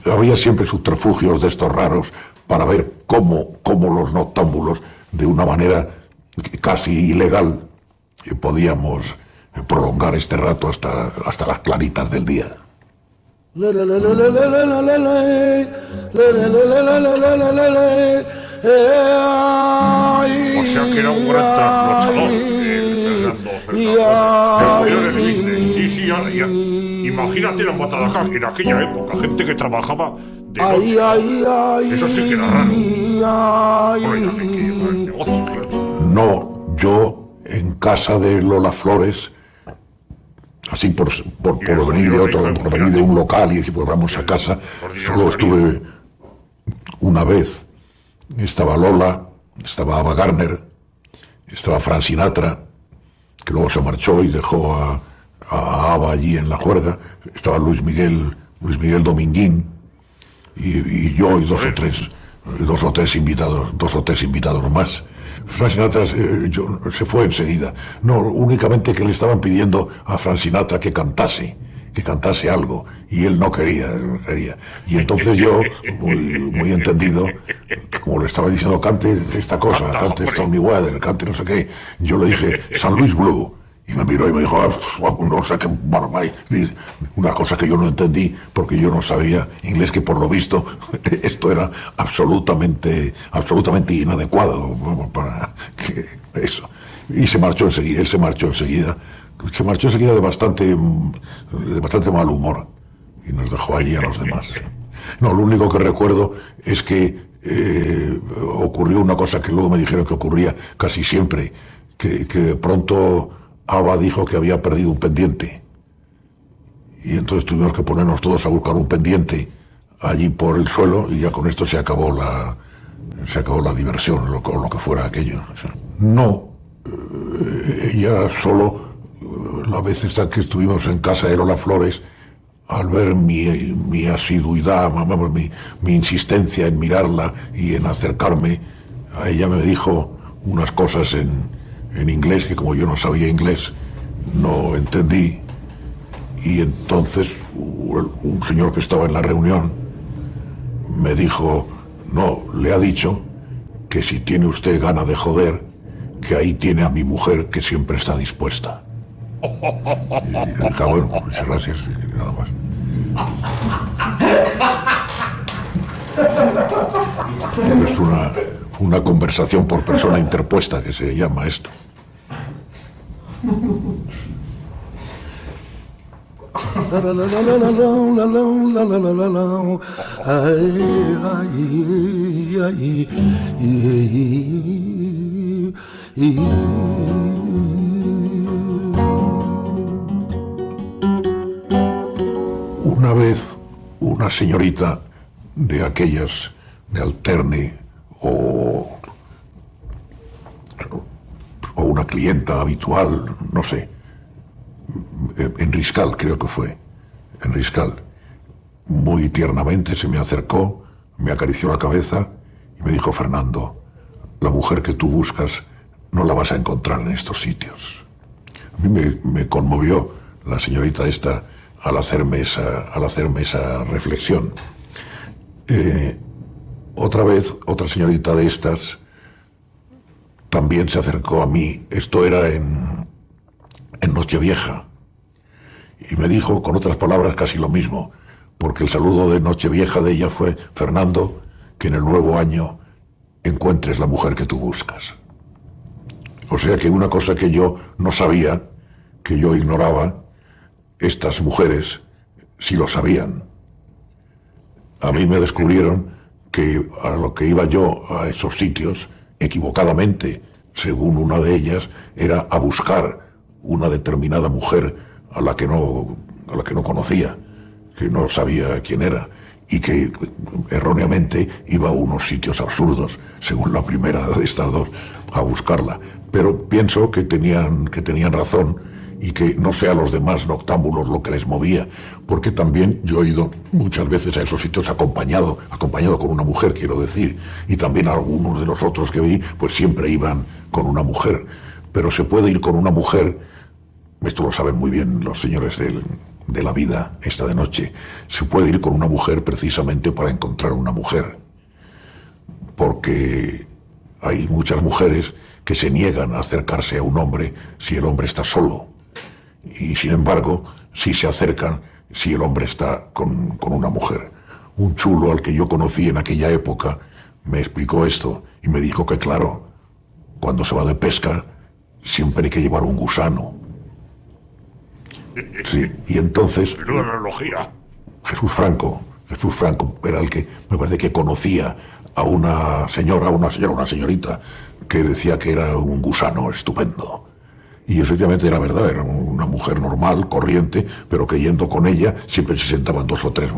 Había siempre subterfugios de estos raros para ver cómo los noctámbulos, de una manera casi ilegal, podíamos prolongar este rato hasta las claritas del día. O sea que era un gran trasnochador, Fernando. Sí, imagínate la matada en aquella época, gente que trabajaba de noche. Eso sí que era raro. No, yo en casa de Lola Flores, así por venir de un local y decir, pues vamos a casa, solo estuve una vez. Estaba Lola, estaba Ava Gardner, estaba Frank Sinatra, que luego se marchó y dejó a Ava allí en la juerga, estaba Luis Miguel Dominguín, y yo y dos o tres invitados más. Frank Sinatra se fue enseguida. No, únicamente que le estaban pidiendo a Frank Sinatra que cantase algo, y él no quería. Y entonces yo, muy entendido, como le estaba diciendo, cante esta cosa, cante Stormy Weather, cante no sé qué, yo le dije San Luis Blue, y me miró y me dijo, no sé qué barbaridad, una cosa que yo no entendí, porque yo no sabía inglés, que por lo visto esto era absolutamente inadecuado para eso. Y se marchó enseguida, se marchó enseguida de bastante mal humor, y nos dejó allí a los demás. No, lo único que recuerdo es que ocurrió una cosa que luego me dijeron que ocurría casi siempre, que pronto Ava dijo que había perdido un pendiente, y entonces tuvimos que ponernos todos a buscar un pendiente allí por el suelo, y ya con esto se acabó Se acabó la diversión, lo que fuera aquello. No, ella solo, la vez esta que estuvimos en casa de Lola Flores, al ver mi asiduidad, mi insistencia en mirarla y en acercarme, a ella me dijo unas cosas en inglés que, como yo no sabía inglés, no entendí. Y entonces un señor que estaba en la reunión me dijo: no, le ha dicho que si tiene usted gana de joder, que ahí tiene a mi mujer, que siempre está dispuesta. Y dije: bueno, muchas gracias, y nada más. Es una conversación por persona interpuesta, que se llama esto. Una vez una señorita de aquellas de Alterne o una clienta habitual, no sé, en Riscal creo que fue, en Riscal, muy tiernamente se me acercó, me acarició la cabeza y me dijo: Fernando, la mujer que tú buscas no la vas a encontrar en estos sitios. A mí me conmovió la señorita esta al hacerme esa reflexión. Otra vez, otra señorita de estas también se acercó a mí, esto era en Nochevieja, y me dijo con otras palabras casi lo mismo, porque el saludo de Nochevieja de ella fue: Fernando, que en el nuevo año encuentres la mujer que tú buscas. O sea que una cosa que yo no sabía, que yo ignoraba, estas mujeres sí lo sabían. A mí me descubrieron que a lo que iba yo a esos sitios, equivocadamente, según una de ellas, era a buscar una determinada mujer a la que no conocía, que no sabía quién era, y que erróneamente iba a unos sitios absurdos, según la primera de estas dos, a buscarla. Pero pienso que tenían razón, y que no sea a los demás noctámbulos lo que les movía, porque también yo he ido muchas veces a esos sitios acompañado con una mujer, quiero decir, y también algunos de los otros que vi, pues siempre iban con una mujer. Pero se puede ir con una mujer, esto lo saben muy bien los señores de la vida esta de noche, se puede ir con una mujer precisamente para encontrar una mujer, porque hay muchas mujeres que se niegan a acercarse a un hombre si el hombre está solo, y sin embargo sí se acercan si el hombre está con una mujer. Un chulo al que yo conocí en aquella época me explicó esto y me dijo que, claro, cuando se va de pesca siempre hay que llevar un gusano. Sí, y entonces Menuda analogía. Jesús Franco era el que me parece que conocía a una señorita que decía que era un gusano estupendo. Y efectivamente era verdad, era una mujer normal, corriente, pero que yendo con ella siempre se sentaban dos o tres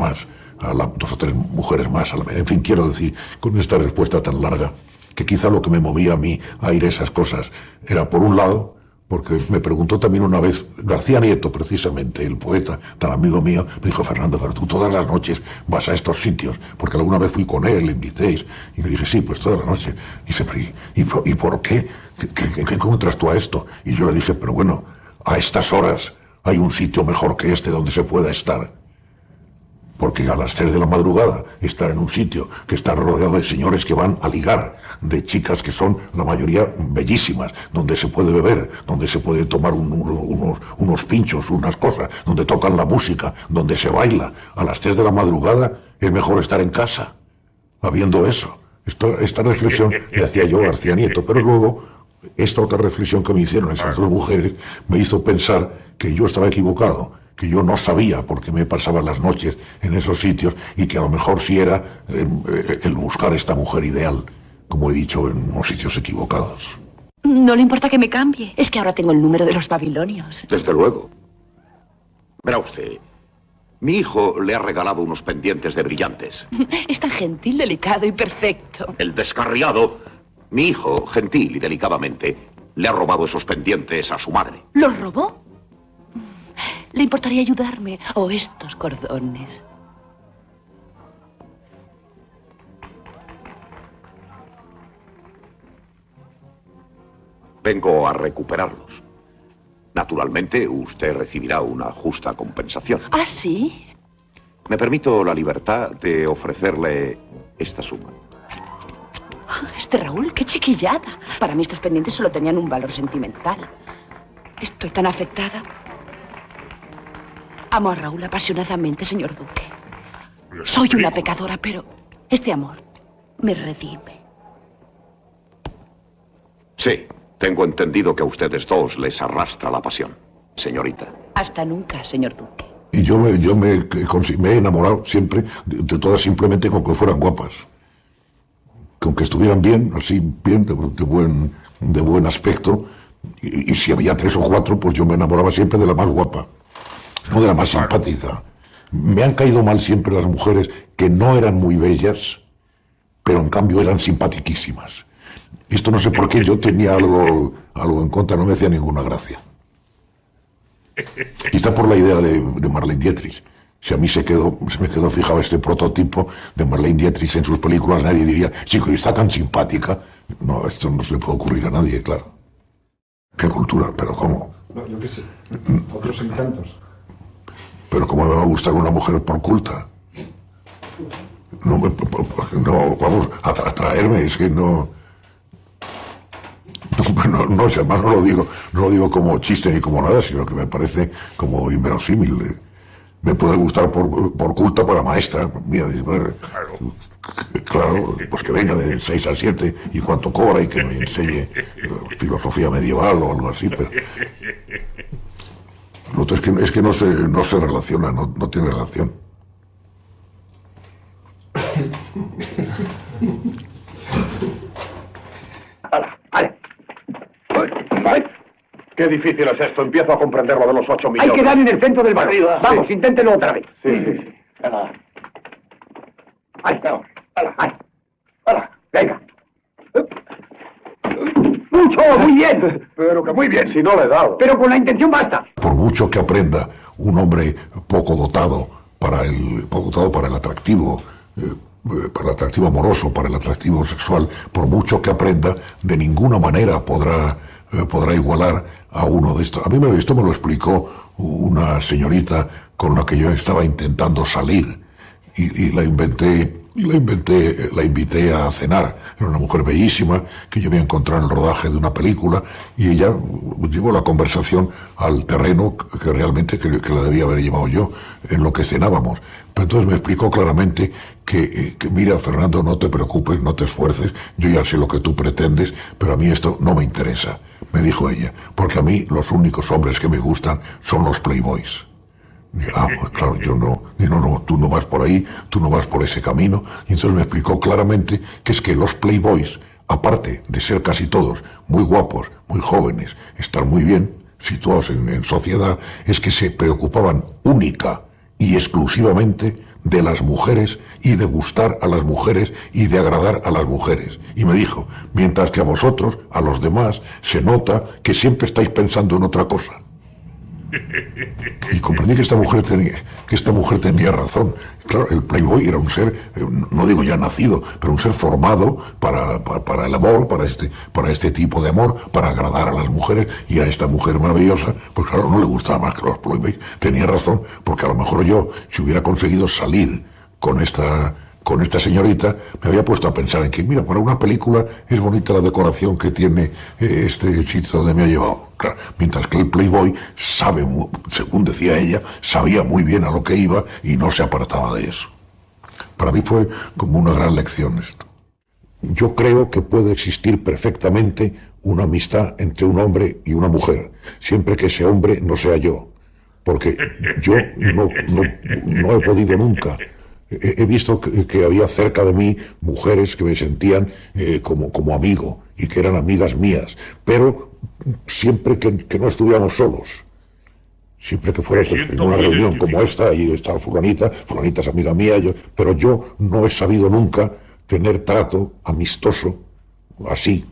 mujeres más a la vez. En fin, quiero decir, con esta respuesta tan larga, que quizá lo que me movía a mí a ir a esas cosas era, por un lado, porque me preguntó también una vez García Nieto, precisamente, el poeta, tan amigo mío, me dijo: Fernando, pero tú todas las noches vas a estos sitios, porque alguna vez fui con él, le invitéis, y le dije: sí, pues todas las noches. Y dice: ¿y por qué? ¿Qué encuentras tú a esto? Y yo le dije: pero bueno, a estas horas hay un sitio mejor que este donde se pueda estar. Porque a las 3 de la madrugada estar en un sitio que está rodeado de señores que van a ligar, de chicas que son la mayoría bellísimas, donde se puede beber, donde se puede tomar unos pinchos, unas cosas, donde tocan la música, donde se baila, a las 3 de la madrugada es mejor estar en casa, habiendo eso. Esta reflexión le hacía yo a García Nieto, pero luego esta otra reflexión que me hicieron esas dos mujeres me hizo pensar que yo estaba equivocado, que yo no sabía por qué me pasaba las noches en esos sitios, y que a lo mejor sí era el buscar esta mujer ideal, como he dicho, en unos sitios equivocados. No le importa que me cambie. Es que ahora tengo el número de los babilonios. Desde luego. Verá usted, Mi hijo le ha regalado unos pendientes de brillantes. Es tan gentil, delicado y perfecto. El descarriado, mi hijo, gentil y delicadamente, le ha robado esos pendientes a su madre. ¿Los robó? ¿Le importaría ayudarme? ¿O estos cordones? Vengo a recuperarlos. Naturalmente, usted recibirá una justa compensación. ¿Ah, sí? Me permito la libertad de ofrecerle esta suma. Raúl, qué chiquillada. Para mí estos pendientes solo tenían un valor sentimental. Estoy tan afectada. Amo a Raúl apasionadamente, señor Duque. Soy una pecadora, pero este amor me redime. Sí, tengo entendido que a ustedes dos les arrastra la pasión, señorita. Hasta nunca, señor Duque. Y yo me he enamorado siempre de todas simplemente con que fueran guapas. Con que estuvieran bien, así, bien, de buen aspecto. Y si había 3 o 4, pues yo me enamoraba siempre de la más guapa, no de la más simpática. Me han caído mal siempre las mujeres que no eran muy bellas, pero en cambio eran simpatiquísimas. Esto no sé por qué, yo tenía algo en contra, no me hacía ninguna gracia. Quizá por la idea de Marlene Dietrich. Si a mí se me quedó fijado este prototipo de Marlene Dietrich en sus películas, nadie diría, chico, está tan simpática. No, esto no se le puede ocurrir a nadie, claro. ¿Qué cultura? ¿Pero cómo? No, yo qué sé. Otros encantos. ¿Pero cómo me va a gustar una mujer por culta? No, vamos, atraerme, es que no... No, si además no lo digo como chiste ni como nada, sino que me parece como inverosímil. Me puede gustar por culta para maestra. Mira, claro, pues que venga de 6 a 7 y cuánto cobra y que me enseñe filosofía medieval o algo así, pero... Lo otro es que no se relaciona, no tiene relación. Qué difícil es esto, empiezo a comprender lo de los 8 millones. Hay que dar en el centro del barrio. Vamos, sí. Inténtenlo otra vez. Sí. Venga. Mucho, muy bien. Pero que muy bien, si no le he dado. Pero con la intención basta. Por mucho que aprenda un hombre poco dotado para el atractivo, para el atractivo amoroso, para el atractivo sexual, por mucho que aprenda, de ninguna manera podrá igualar a uno de estos. A mí esto me lo explicó una señorita con la que yo estaba intentando salir y la invité a cenar. Era una mujer bellísima que yo había encontrado en el rodaje de una película y ella llevó la conversación al terreno que realmente que la debía haber llevado yo en lo que cenábamos. Pero entonces me explicó claramente que mira, Fernando, no te preocupes, no te esfuerces, yo ya sé lo que tú pretendes, pero a mí esto no me interesa, me dijo ella, porque a mí los únicos hombres que me gustan son los playboys. Pues claro, yo no, tú no vas por ahí, tú no vas por ese camino. Y entonces me explicó claramente que es que los playboys, aparte de ser casi todos muy guapos, muy jóvenes, estar muy bien situados en sociedad, es que se preocupaban única y exclusivamente de las mujeres y de gustar a las mujeres y de agradar a las mujeres. Y me dijo, mientras que a vosotros, a los demás, se nota que siempre estáis pensando en otra cosa. Y comprendí que esta mujer tenía razón. Claro, el playboy era un ser, no digo ya nacido, pero un ser formado para el amor, para este tipo de amor, para agradar a las mujeres, y a esta mujer maravillosa, pues claro, no le gustaba más que los playboys. Tenía razón, porque a lo mejor yo, si hubiera conseguido salir con esta señorita, me había puesto a pensar en que, mira, para una película es bonita la decoración que tiene este sitio donde me ha llevado. Claro, mientras que el playboy sabe, según decía ella, sabía muy bien a lo que iba y no se apartaba de eso. Para mí fue como una gran lección esto. Yo creo que puede existir perfectamente una amistad entre un hombre y una mujer, siempre que ese hombre no sea yo, porque yo no he podido nunca. He visto que había cerca de mí mujeres que me sentían como amigo y que eran amigas mías, pero siempre que no estuviéramos solos. Siempre que fuera Me pues, en siento una muy reunión como identificado. esta, y está fulanita es amiga mía, pero yo no he sabido nunca tener trato amistoso así.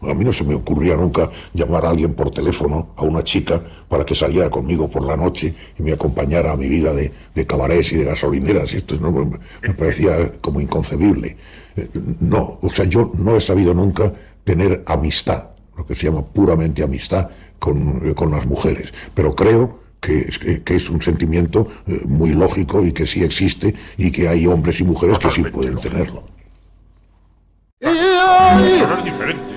A mí no se me ocurría nunca llamar a alguien por teléfono, a una chica, para que saliera conmigo por la noche y me acompañara a mi vida de cabarets y de gasolineras. Esto no, me parecía como inconcebible. No, o sea, yo no he sabido nunca tener amistad, lo que se llama puramente amistad con las mujeres. Pero creo que es un sentimiento muy lógico y que sí existe y que hay hombres y mujeres que sí pueden tenerlo. Eso no es diferente.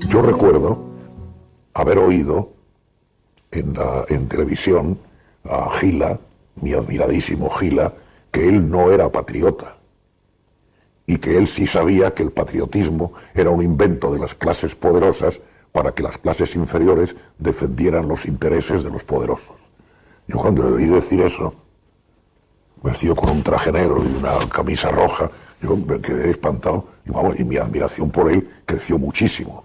Yo recuerdo haber oído en televisión a Gila, mi admiradísimo Gila, que él no era patriota y que él sí sabía que el patriotismo era un invento de las clases poderosas para que las clases inferiores defendieran los intereses de los poderosos. Yo cuando le oí decir eso, vestido con un traje negro y una camisa roja, yo me quedé espantado y mi admiración por él creció muchísimo.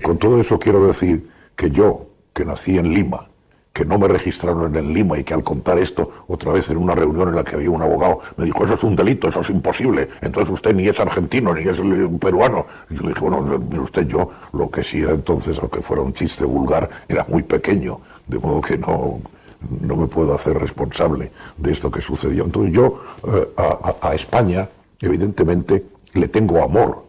Con todo eso quiero decir que yo, que nací en Lima, que no me registraron en Lima y que al contar esto otra vez en una reunión en la que había un abogado me dijo, eso es un delito, eso es imposible, entonces usted ni es argentino ni es peruano. Y yo le dije, bueno, mire usted, yo lo que sí era entonces, aunque fuera un chiste vulgar, era muy pequeño, de modo que no me puedo hacer responsable de esto que sucedió. Entonces yo a España, evidentemente, le tengo amor,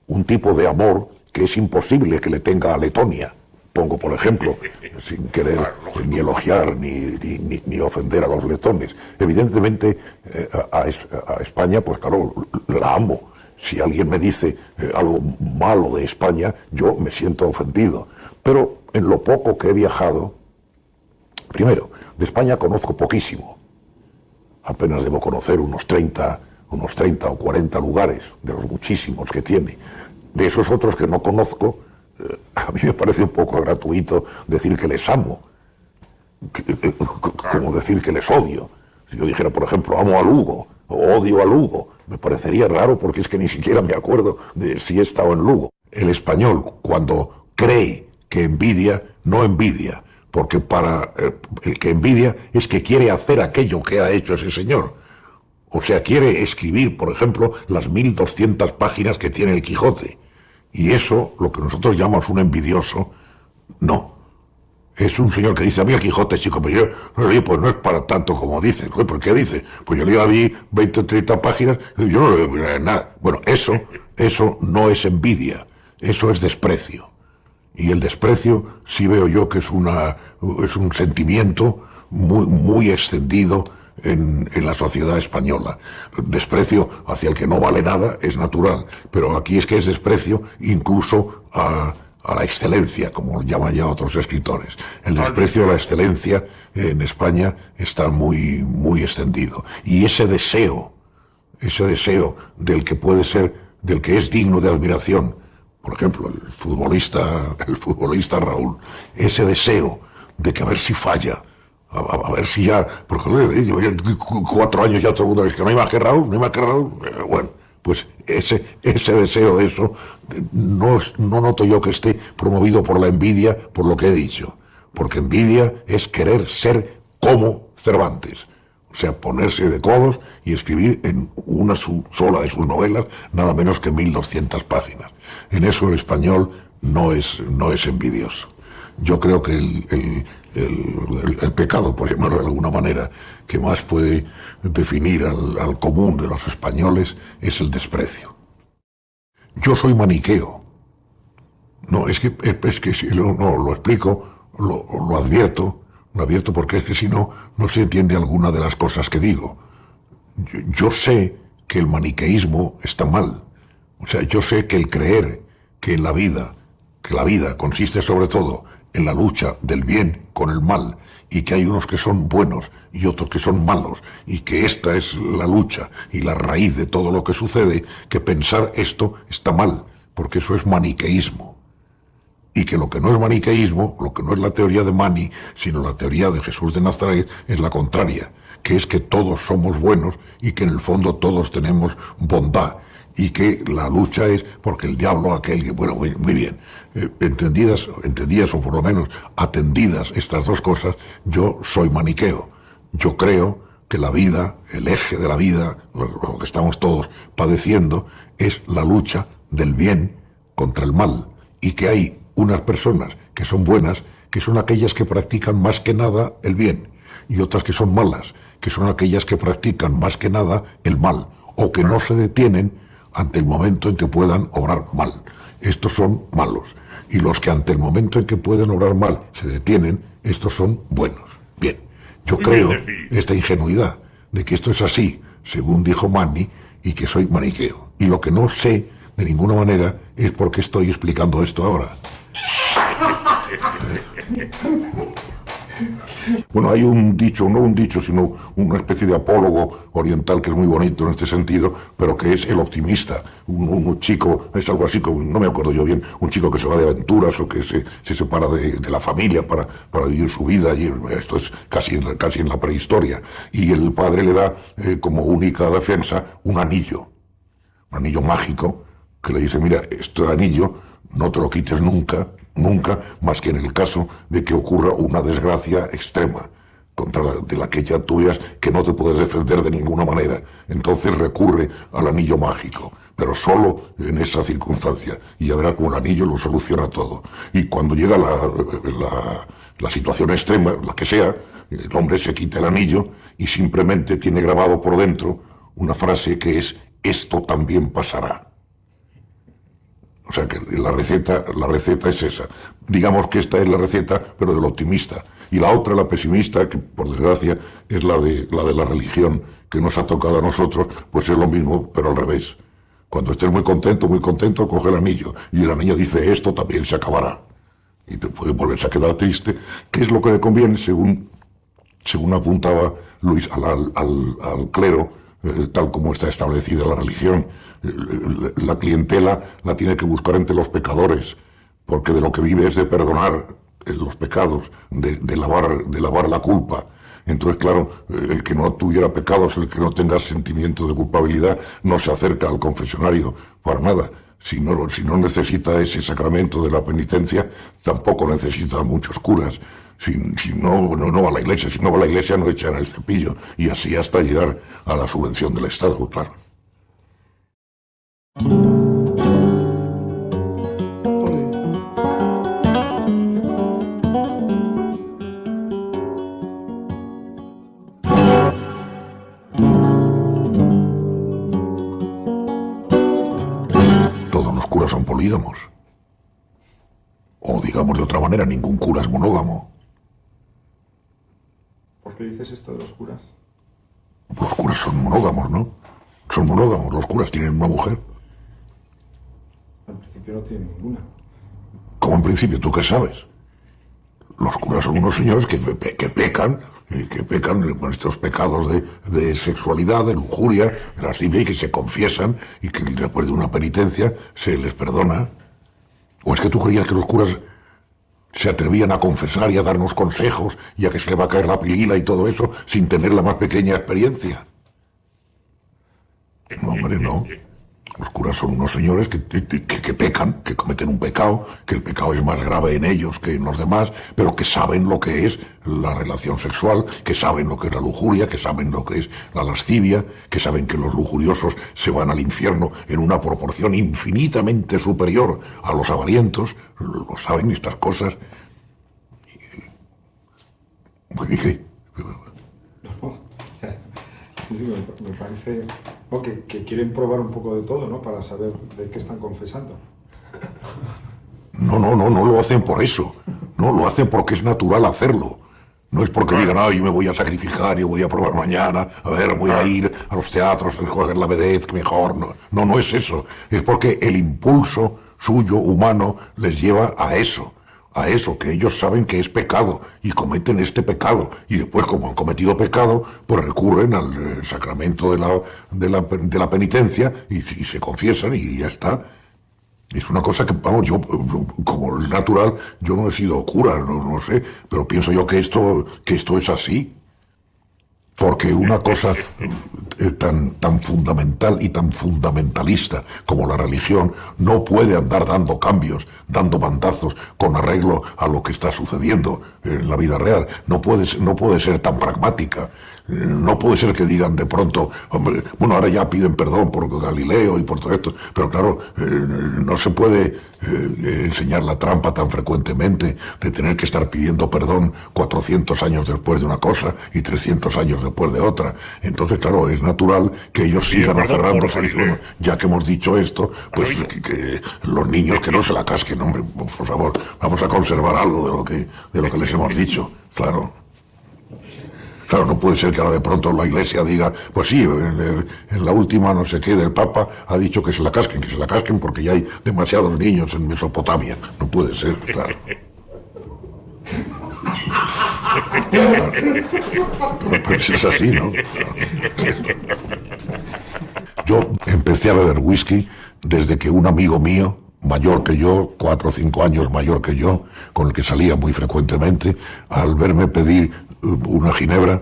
un tipo de amor que es imposible que le tenga a Letonia. Pongo, por ejemplo, sin querer ni elogiar ni ofender a los letones. Evidentemente, a España, pues claro, la amo. Si alguien me dice algo malo de España, yo me siento ofendido. Pero en lo poco que he viajado, primero, de España conozco poquísimo. Apenas debo conocer unos 30 o 40 lugares, de los muchísimos que tiene. De esos otros que no conozco, a mí me parece un poco gratuito decir que les amo, como decir que les odio. Si yo dijera, por ejemplo, amo a Lugo o odio a Lugo, me parecería raro porque es que ni siquiera me acuerdo de si he estado en Lugo. El español, cuando cree que envidia, no envidia, porque para el que envidia es que quiere hacer aquello que ha hecho ese señor. O sea, quiere escribir, por ejemplo, las 1200 páginas que tiene el Quijote. Y eso, lo que nosotros llamamos un envidioso, no. Es un señor que dice, a mí el Quijote, chico, pero yo digo, pues no es para tanto como dice. ¿Por qué dice? Pues yo le vi 20 o 30 páginas y yo no le veo nada. Bueno, eso no es envidia, eso es desprecio. Y el desprecio sí veo yo que es un sentimiento muy extendido en la sociedad española. Desprecio hacia el que no vale nada es natural, pero aquí es que es desprecio incluso a la excelencia, como llaman ya otros escritores. El desprecio a la excelencia en España está muy extendido. Y ese deseo del que puede ser, del que es digno de admiración, por ejemplo, el futbolista Raúl, ese deseo de que a ver si falla, a ver si ya, porque llevo ya 4 años ya todo el mundo dice que no hay más que Raúl, bueno, pues ese deseo de eso no noto yo que esté promovido por la envidia, por lo que he dicho, porque envidia es querer ser como Cervantes, o sea, ponerse de codos y escribir en una sola de sus novelas nada menos que 1200 páginas. En eso el español no es envidioso. Yo creo que el pecado, por llamarlo de alguna manera, que más puede definir al común de los españoles es el desprecio. Yo soy maniqueo. No, es que si no lo explico, lo advierto porque es que si no se entiende alguna de las cosas que digo. Yo sé que el maniqueísmo está mal. O sea, yo sé que el creer que la vida consiste sobre todo en la lucha del bien con el mal, y que hay unos que son buenos y otros que son malos, y que esta es la lucha y la raíz de todo lo que sucede, que pensar esto está mal, porque eso es maniqueísmo. y que lo que no es maniqueísmo, lo que no es la teoría de Mani, sino la teoría de Jesús de Nazaret, es la contraria, que es que todos somos buenos y que en el fondo todos tenemos bondad, y que la lucha es porque el diablo aquel, que bueno, muy bien, entendidas o por lo menos atendidas estas dos cosas, yo soy maniqueo. Yo creo que la vida, el eje de la vida, lo que estamos todos padeciendo, es la lucha del bien contra el mal, y que hay unas personas que son buenas, que son aquellas que practican más que nada el bien, y otras que son malas, que son aquellas que practican más que nada el mal, o que no se detienen ante el momento en que puedan obrar mal. Estos son malos. Y los que ante el momento en que pueden obrar mal se detienen, estos son buenos. Bien, yo creo esta ingenuidad de que esto es así, según dijo Mani, y que soy maniqueo. Y lo que no sé de ninguna manera es por qué estoy explicando esto ahora. Bueno, hay un dicho, no un dicho, sino una especie de apólogo oriental que es muy bonito en este sentido, pero que es el optimista. Un chico, es algo así, como, no me acuerdo yo bien, un chico que se va de aventuras o que se separa de la familia para vivir su vida, y esto es casi en la prehistoria. Y el padre le da como única defensa un anillo mágico, que le dice, mira, este anillo no te lo quites nunca, más que en el caso de que ocurra una desgracia extrema, de la que ya tú veas que no te puedes defender de ninguna manera. Entonces recurre al anillo mágico, pero solo en esa circunstancia, y ya verás cómo el anillo lo soluciona todo. Y cuando llega la situación extrema, la que sea, el hombre se quita el anillo y simplemente tiene grabado por dentro una frase que es: esto también pasará. O sea que la receta es esa. Digamos que esta es la receta, pero del optimista. Y la otra, la pesimista, que por desgracia es la de la religión, que nos ha tocado a nosotros, pues es lo mismo, pero al revés. Cuando estés muy contento, coge el anillo. Y el anillo dice, esto también se acabará. Y te puede volverse a quedar triste. ¿Qué es lo que le conviene, según apuntaba Luis, al clero, tal como está establecida la religión? La clientela la tiene que buscar entre los pecadores, porque de lo que vive es de perdonar los pecados, de lavar la culpa. Entonces, claro, el que no tuviera pecados, el que no tenga sentimiento de culpabilidad, no se acerca al confesionario para nada. Si no necesita ese sacramento de la penitencia, tampoco necesita muchos curas. Si no va a la iglesia, si no va a la iglesia no echará el cepillo, y así hasta llegar a la subvención del Estado, claro. Todos los curas son polígamos. O digamos de otra manera, ningún cura es monógamo. ¿Por qué dices esto de los curas? Los curas son monógamos, ¿no? Son monógamos, los curas tienen una mujer. Al principio no tienen ninguna. ¿Cómo en principio? ¿Tú qué sabes? Los curas son unos señores que pecan con estos pecados de sexualidad, de lujuria, de lascivia, y que se confiesan, y que después de una penitencia se les perdona. ¿O es que tú creías que los curas se atrevían a confesar y a darnos consejos y a que se le va a caer la pilila y todo eso sin tener la más pequeña experiencia? No, hombre, no. Los curas son unos señores que pecan, que cometen un pecado, que el pecado es más grave en ellos que en los demás, pero que saben lo que es la relación sexual, que saben lo que es la lujuria, que saben lo que es la lascivia, que saben que los lujuriosos se van al infierno en una proporción infinitamente superior a los avarientos. Lo saben estas cosas. ¿Y qué? Me parece que quieren probar un poco de todo, ¿no? Para saber de qué están confesando. No lo hacen por eso. No, lo hacen porque es natural hacerlo. No es porque digan, yo me voy a sacrificar, yo voy a probar mañana, voy a ir a los teatros, a coger la vedette, mejor. No es eso. Es porque el impulso suyo, humano, les lleva a eso, que ellos saben que es pecado y cometen este pecado, y después, como han cometido pecado, pues recurren al sacramento de la penitencia y se confiesan y ya está. Es una cosa que, vamos, yo, como es natural, yo no he sido cura, no sé, pero pienso yo que esto es así. Porque una cosa tan fundamental y tan fundamentalista como la religión no puede andar dando cambios, dando bandazos con arreglo a lo que está sucediendo en la vida real. No puede ser tan pragmática. No puede ser que digan de pronto, hombre, bueno, ahora ya piden perdón por Galileo y por todo esto, pero claro, no se puede enseñar la trampa tan frecuentemente de tener que estar pidiendo perdón 400 años después de una cosa y 300 años después de otra. Entonces, claro, es natural que ellos sigan aferrándose y dicen, bueno, ya que hemos dicho esto, pues que los niños que no se la casquen, hombre, por favor, vamos a conservar algo de lo que les hemos dicho, claro. Claro, no puede ser que ahora de pronto la Iglesia diga, pues sí, en la última no sé qué del Papa ha dicho que se la casquen porque ya hay demasiados niños en Mesopotamia. No puede ser, claro. Claro. Pero pues es así, ¿no? Yo empecé a beber whisky desde que un amigo mío, mayor que yo, 4 o 5 años mayor que yo, con el que salía muy frecuentemente, al verme pedir una ginebra,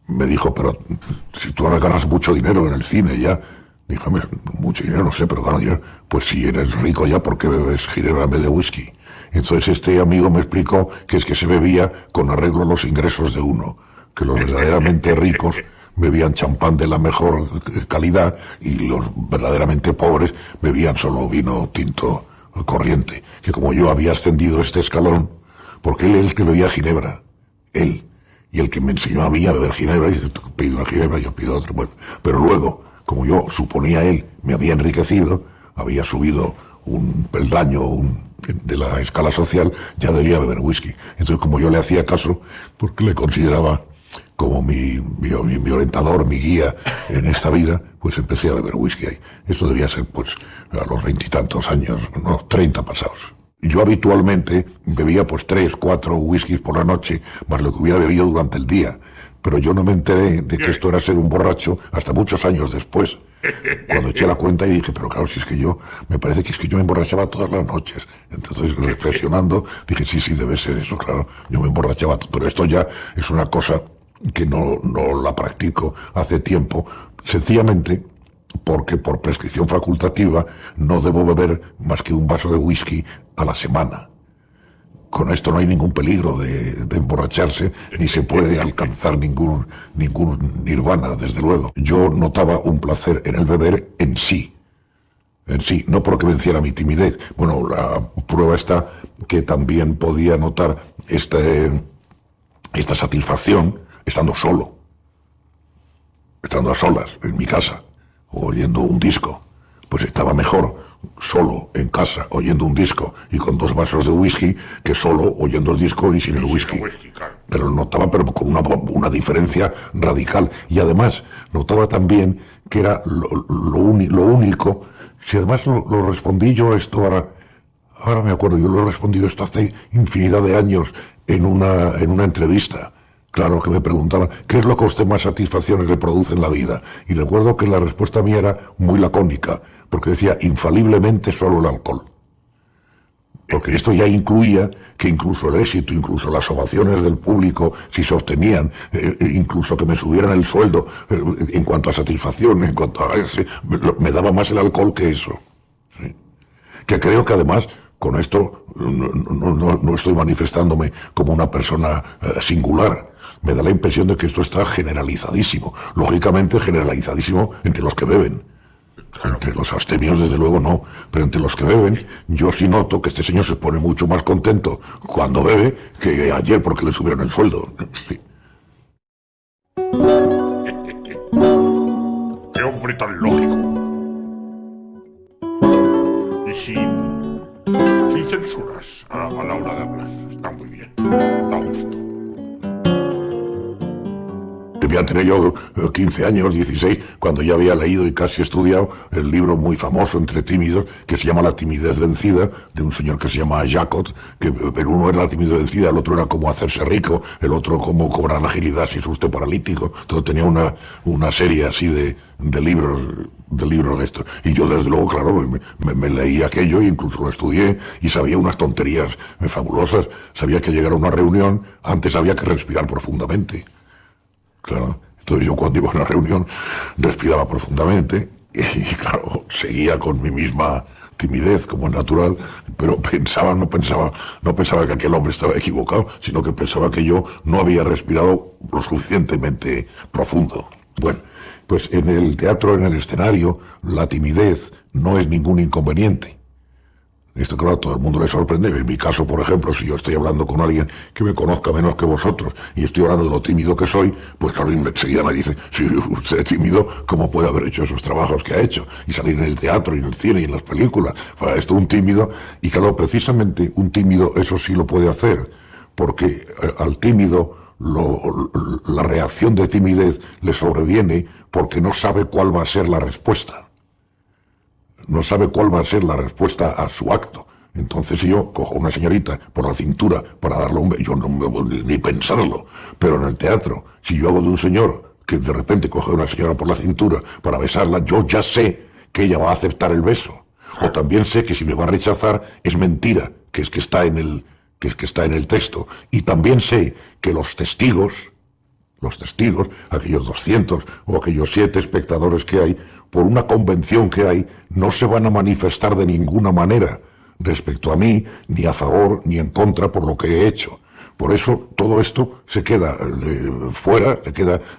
me dijo, pero si tú ahora ganas mucho dinero en el cine ya. Dije, mira, mucho dinero, no sé, pero gano dinero. Pues si eres rico ya, ¿por qué bebes ginebra en vez de whisky? Entonces este amigo me explicó que es que se bebía con arreglo a los ingresos de uno, que los verdaderamente ricos bebían champán de la mejor calidad y los verdaderamente pobres bebían solo vino tinto corriente, que como yo había ascendido este escalón, porque él es el que bebía ginebra, él, y el que me enseñó a mí a beber ginebra, y dice, tú pides una ginebra, yo pido otra, bueno, pero luego, como yo suponía él me había enriquecido, había subido un peldaño de la escala social, ya debía beber whisky. Entonces, como yo le hacía caso, porque le consideraba como mi orientador, mi guía en esta vida, pues empecé a beber whisky ahí. Esto debía ser, pues, a los 20 y tantos años, no, 30 pasados. Yo habitualmente bebía, pues, 3, 4 whiskies por la noche, más lo que hubiera bebido durante el día. Pero yo no me enteré de que esto era ser un borracho hasta muchos años después. Cuando eché la cuenta y dije, pero claro, si es que me parece que es que yo me emborrachaba todas las noches. Entonces, reflexionando, dije, sí, debe ser eso, claro, yo me emborrachaba, pero esto ya es una cosa que no la practico hace tiempo, sencillamente porque por prescripción facultativa no debo beber más que un vaso de whisky a la semana. Con esto no hay ningún peligro de emborracharse, ni se puede alcanzar ningún nirvana, desde luego. Yo notaba un placer en el beber en sí, no porque venciera mi timidez. Bueno, la prueba está que también podía notar esta satisfacción estando solo, estando a solas en mi casa, o oyendo un disco. Pues estaba mejor solo en casa oyendo un disco y con 2 vasos de whisky que solo oyendo el disco y sin el whisky. Pero notaba, pero con una diferencia radical. Y además notaba también que era lo único. Si además lo respondí yo esto ahora me acuerdo, yo lo he respondido esto hace infinidad de años en una entrevista. Claro, que me preguntaban, ¿qué es lo que a usted más satisfacciones le produce en la vida? Y recuerdo que la respuesta mía era muy lacónica, porque decía, infaliblemente solo el alcohol. Porque esto ya incluía que incluso el éxito, incluso las ovaciones del público, si se obtenían, incluso que me subieran el sueldo, en cuanto a satisfacción, en cuanto a me daba más el alcohol que eso. ¿Sí? Que creo que además, con esto, no estoy manifestándome como una persona singular. Me da la impresión de que esto está generalizadísimo. Lógicamente generalizadísimo entre los que beben. Entre los abstemios, desde luego, no. Pero entre los que beben, yo sí noto que este señor se pone mucho más contento cuando bebe que ayer porque le subieron el sueldo. Sí. ¡Qué hombre tan lógico! Y sin censuras a la hora de hablar. Está muy bien. Da gusto. Debía tener yo 15 años, 16, cuando ya había leído y casi estudiado el libro muy famoso entre tímidos, que se llama La timidez vencida, de un señor que se llama Jacot, que el uno era la timidez vencida, el otro era cómo hacerse rico, el otro cómo cobrar agilidad si es usted paralítico. Todo tenía una serie así de libros de esto. Y yo, desde luego, claro, me leí aquello e incluso lo estudié y sabía unas tonterías fabulosas. Sabía que llegar a una reunión, antes había que respirar profundamente. Claro, entonces yo cuando iba a una reunión respiraba profundamente y claro, seguía con mi misma timidez como es natural, pero no pensaba que aquel hombre estaba equivocado, sino que pensaba que yo no había respirado lo suficientemente profundo. Bueno, pues en el teatro, en el escenario, la timidez no es ningún inconveniente. Esto, claro, a todo el mundo le sorprende. En mi caso, por ejemplo, si yo estoy hablando con alguien que me conozca menos que vosotros y estoy hablando de lo tímido que soy, pues claro, enseguida me dice, si usted es tímido, ¿cómo puede haber hecho esos trabajos que ha hecho? Y salir en el teatro, y en el cine, y en las películas. Para esto un tímido, y claro, precisamente un tímido eso sí lo puede hacer, porque al tímido la reacción de timidez le sobreviene porque no sabe cuál va a ser la respuesta. No sabe cuál va a ser la respuesta a su acto. Entonces si yo cojo a una señorita por la cintura para darle un beso, yo no me voy ni pensarlo. Pero en el teatro, si yo hago de un señor que de repente coge a una señora por la cintura para besarla, yo ya sé que ella va a aceptar el beso. O también sé que si me va a rechazar es mentira, que está en el texto. Y también sé que los testigos, aquellos 200 o aquellos 7 espectadores que hay, por una convención que hay, no se van a manifestar de ninguna manera respecto a mí, ni a favor ni en contra por lo que he hecho. Por eso todo esto se queda fuera,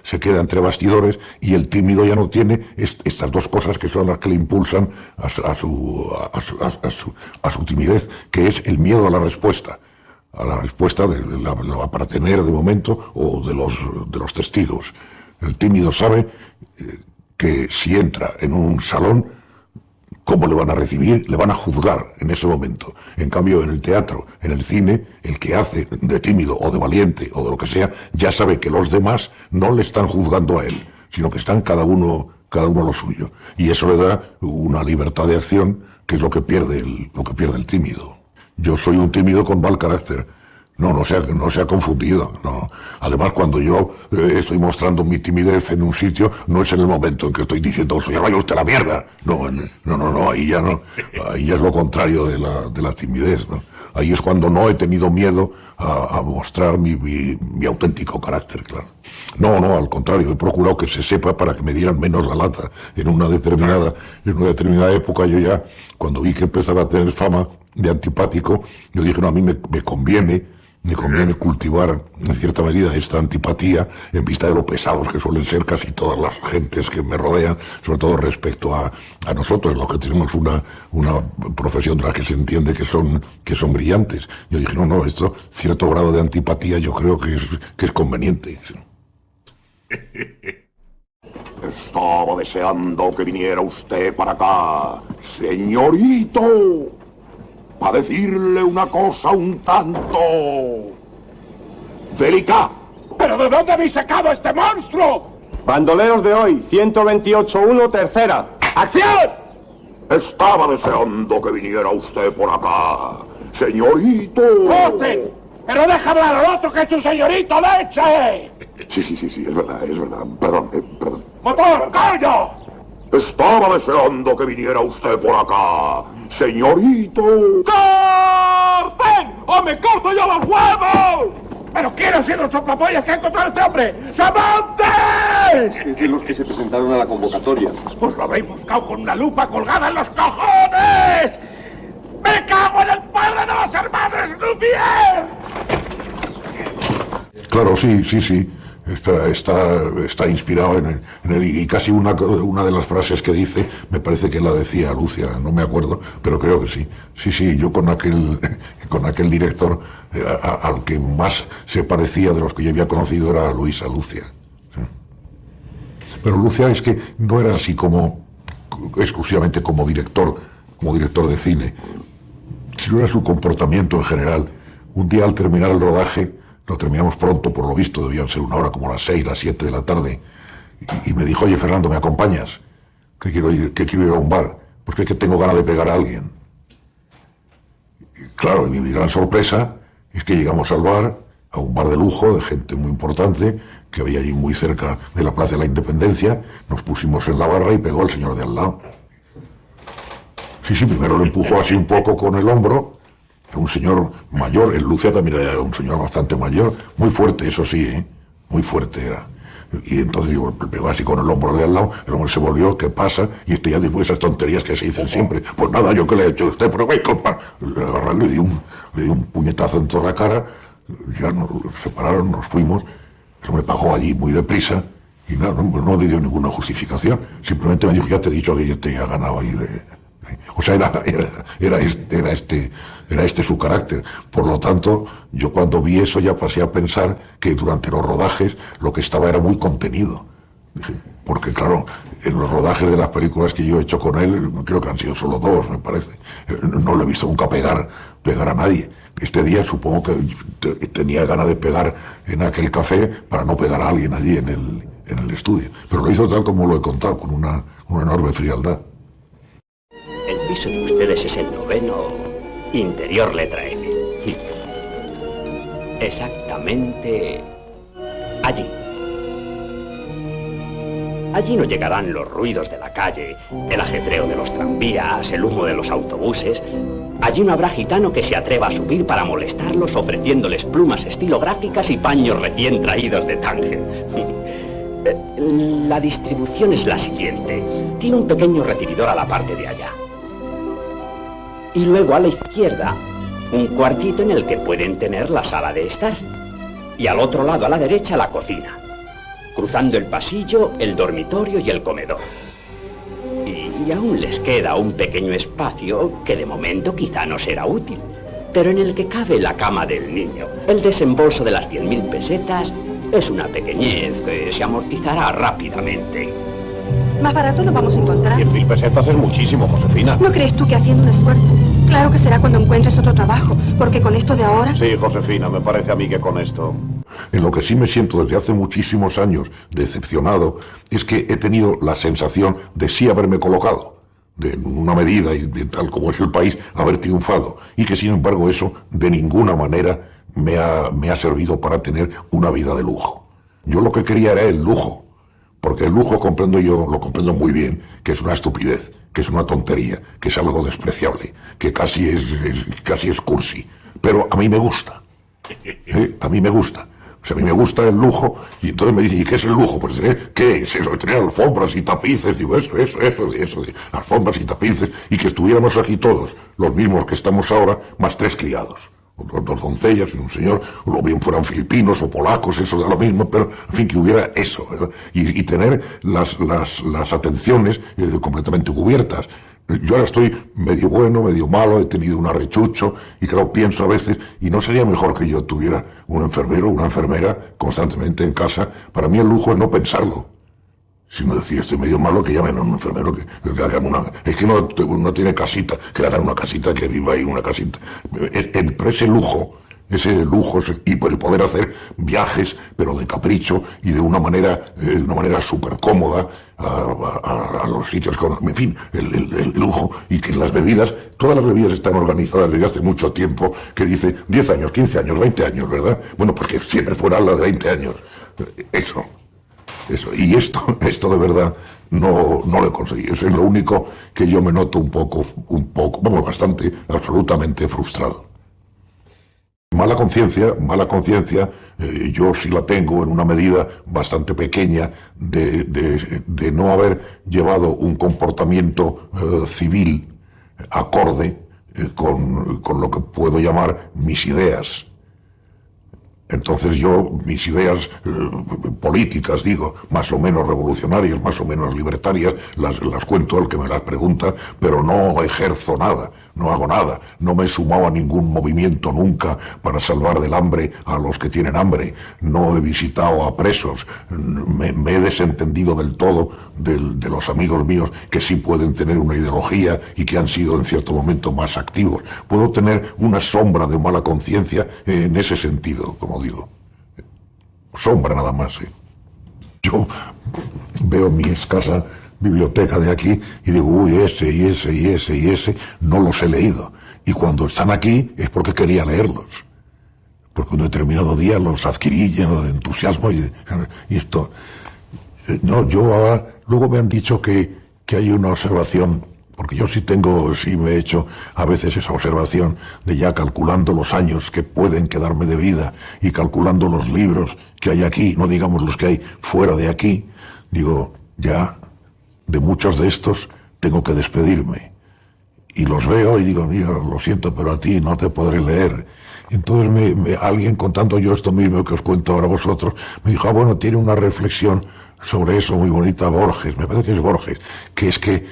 se queda entre bastidores, y el tímido ya no tiene estas dos cosas que son las que le impulsan a su timidez, que es el miedo a la respuesta. A la respuesta la va para tener de momento o de los testigos. El tímido sabe que si entra en un salón, ¿cómo le van a recibir? Le van a juzgar en ese momento. En cambio, en el teatro, en el cine, el que hace de tímido o de valiente o de lo que sea, ya sabe que los demás no le están juzgando a él, sino que están cada uno a lo suyo. Y eso le da una libertad de acción que es lo que pierde el tímido. Yo soy un tímido con mal carácter. No se ha confundido, no. Además, cuando yo estoy mostrando mi timidez en un sitio, no es en el momento en que estoy diciendo, señor, vaya usted a la mierda. No, ahí ya no. Ahí ya es lo contrario de la timidez, ¿no? Ahí es cuando no he tenido miedo a mostrar mi auténtico carácter, claro. No, al contrario, he procurado que se sepa para que me dieran menos la lata. En una determinada época, yo ya, cuando vi que empezaba a tener fama de antipático, yo dije, no, a mí me conviene cultivar en cierta medida esta antipatía en vista de lo pesados que suelen ser casi todas las gentes que me rodean, sobre todo respecto a nosotros, los que tenemos una profesión de la que se entiende que son brillantes. Yo dije, no, esto, cierto grado de antipatía yo creo que es conveniente. Estaba deseando que viniera usted para acá, señorito, para decirle una cosa un tanto delicada. ¿Pero de dónde habéis sacado a este monstruo? Bandoleros de hoy, 128.1, tercera. ¡Acción! Estaba deseando que viniera usted por acá, señorito. ¡Orden! ¡Pero deja hablar al otro, que es tu señorito, leche! Sí, es verdad. Perdón. ¡Motor, coño! Estaba deseando que viniera usted por acá, señorito. ¡Corten! ¡O me corto yo los huevos! ¡Pero quiero ser los soplapollas que ha encontrado este hombre! ¡Samantes! Es de los que se presentaron a la convocatoria. Pues lo habréis buscado con una lupa colgada en los cojones. ¡Me cago en el padre de los hermanos Lumière! Claro, sí. Está inspirado en él, y casi una de las frases que dice, me parece que la decía Lucia, no me acuerdo, pero creo que sí. Sí, yo con aquel director al que más se parecía de los que yo había conocido era Luisa Lucia. Sí. Pero Lucia es que no era así exclusivamente como director de cine, sino era su comportamiento en general. Un día al terminar el rodaje, Lo terminamos pronto, por lo visto, debían ser una hora como las 6, las 7 de la tarde. Y me dijo, oye, Fernando, ¿me acompañas? Que quiero ir a un bar. Pues que es que tengo ganas de pegar a alguien. Y claro, mi gran sorpresa es que llegamos al bar, a un bar de lujo, de gente muy importante, que había allí muy cerca de la Plaza de la Independencia. Nos pusimos en la barra y pegó al señor de al lado. Sí, primero lo empujó así un poco con el hombro. Era un señor mayor, el Lucia también era un señor bastante mayor, muy fuerte, eso sí, muy fuerte era. Y entonces yo le pegó así con el hombro de al lado, el hombre se volvió, ¿qué pasa? Y ya después esas tonterías que se dicen siempre, pues nada, yo que le he hecho a usted, pero güey, compa. Le agarré, le di un puñetazo en toda la cara, ya nos separaron, nos fuimos, el hombre pagó allí muy deprisa, y nada, no le dio ninguna justificación, simplemente me dijo, ya te he dicho que yo te había ganado ahí de... O sea, era este su carácter. Por lo tanto, yo cuando vi eso ya pasé a pensar que durante los rodajes lo que estaba era muy contenido. Porque claro, en los rodajes de las películas que yo he hecho con él, creo que han sido solo 2, me parece. No lo he visto nunca pegar a nadie. Este día supongo que tenía ganas de pegar en aquel café para no pegar a alguien allí en el estudio. Pero lo hizo tal como lo he contado, con una enorme frialdad. El piso de ustedes es el 9º, interior letra F. Exactamente allí. Allí no llegarán los ruidos de la calle, el ajetreo de los tranvías, el humo de los autobuses. Allí no habrá gitano que se atreva a subir para molestarlos ofreciéndoles plumas estilográficas y paños recién traídos de Tánger. La distribución es la siguiente. Tiene un pequeño recibidor a la parte de allá. Y luego a la izquierda, un cuartito en el que pueden tener la sala de estar. Y al otro lado, a la derecha, la cocina. Cruzando el pasillo, el dormitorio y el comedor. Y aún les queda un pequeño espacio que de momento quizá no será útil, pero en el que cabe la cama del niño. El desembolso de las 100.000 pesetas es una pequeñez que se amortizará rápidamente. Más barato lo vamos a encontrar. 100.000 pesetas es muchísimo, Josefina. ¿No crees tú que haciendo un esfuerzo? Claro que será cuando encuentres otro trabajo, porque con esto de ahora... Sí, Josefina, me parece a mí que con esto... En lo que sí me siento desde hace muchísimos años decepcionado es que he tenido la sensación de sí haberme colocado, de en una medida y de tal como es el país, haber triunfado, y que sin embargo eso de ninguna manera me ha servido para tener una vida de lujo. Yo lo que quería era el lujo. Porque el lujo lo comprendo muy bien, que es una estupidez, que es una tontería, que es algo despreciable, que casi es cursi. Pero a mí me gusta. A mí me gusta. O sea, a mí me gusta el lujo, y entonces me dicen, ¿y qué es el lujo? Pues, ¿qué es eso? Tener alfombras y tapices, digo, eso, alfombras y tapices, y que estuviéramos aquí todos, los mismos que estamos ahora, más 3 criados. 2 doncellas y un señor, o lo bien fueran filipinos o polacos, eso da lo mismo, pero en fin, que hubiera eso, ¿verdad? Y tener las atenciones completamente cubiertas. Yo ahora estoy medio bueno, medio malo, he tenido un arrechucho, y claro, pienso a veces, ¿y no sería mejor que yo tuviera un enfermero, una enfermera constantemente en casa? Para mí el lujo es no pensarlo. Sino decir, estoy medio malo, que llamen a un enfermero, que le hagan una... Es que no tiene casita, que le hagan una casita, que viva ahí una casita. Pero ese lujo, y por poder hacer viajes, pero de capricho, y de una manera súper cómoda, a los sitios con... En fin, el lujo, y que las bebidas, todas las bebidas están organizadas desde hace mucho tiempo, que dice 10 años, 15 años, 20 años, ¿verdad? Bueno, pues que siempre fuera la de 20 años. Eso. Y esto de verdad no lo he conseguido. Eso es lo único que yo me noto un poco, vamos, bastante, absolutamente frustrado. Mala conciencia, yo sí la tengo en una medida bastante pequeña de no haber llevado un comportamiento civil acorde con lo que puedo llamar mis ideas. Entonces mis ideas políticas, digo, más o menos revolucionarias, más o menos libertarias, las cuento al que me las pregunta, pero no ejerzo nada, no hago nada, no me he sumado a ningún movimiento nunca para salvar del hambre a los que tienen hambre, no he visitado a presos, me he desentendido del todo de los amigos míos que sí pueden tener una ideología y que han sido en cierto momento más activos. Puedo tener una sombra de mala conciencia en ese sentido, como digo. sombra nada más. Yo veo mi escasa biblioteca de aquí y digo, uy, ese y ese y ese y ese, no los he leído. Y cuando están aquí es porque quería leerlos. Porque un determinado día los adquirí lleno de entusiasmo y esto. No, yo ahora, luego me han dicho que hay una observación, porque yo sí me he hecho a veces esa observación de ya calculando los años que pueden quedarme de vida y calculando los libros que hay aquí, no digamos los que hay fuera de aquí, digo, ya de muchos de estos tengo que despedirme. Y los veo y digo, mira, lo siento, pero a ti no te podré leer. Entonces alguien contando yo esto mismo que os cuento ahora a vosotros, me dijo, bueno, tiene una reflexión sobre eso muy bonita Borges, me parece que es Borges, que es que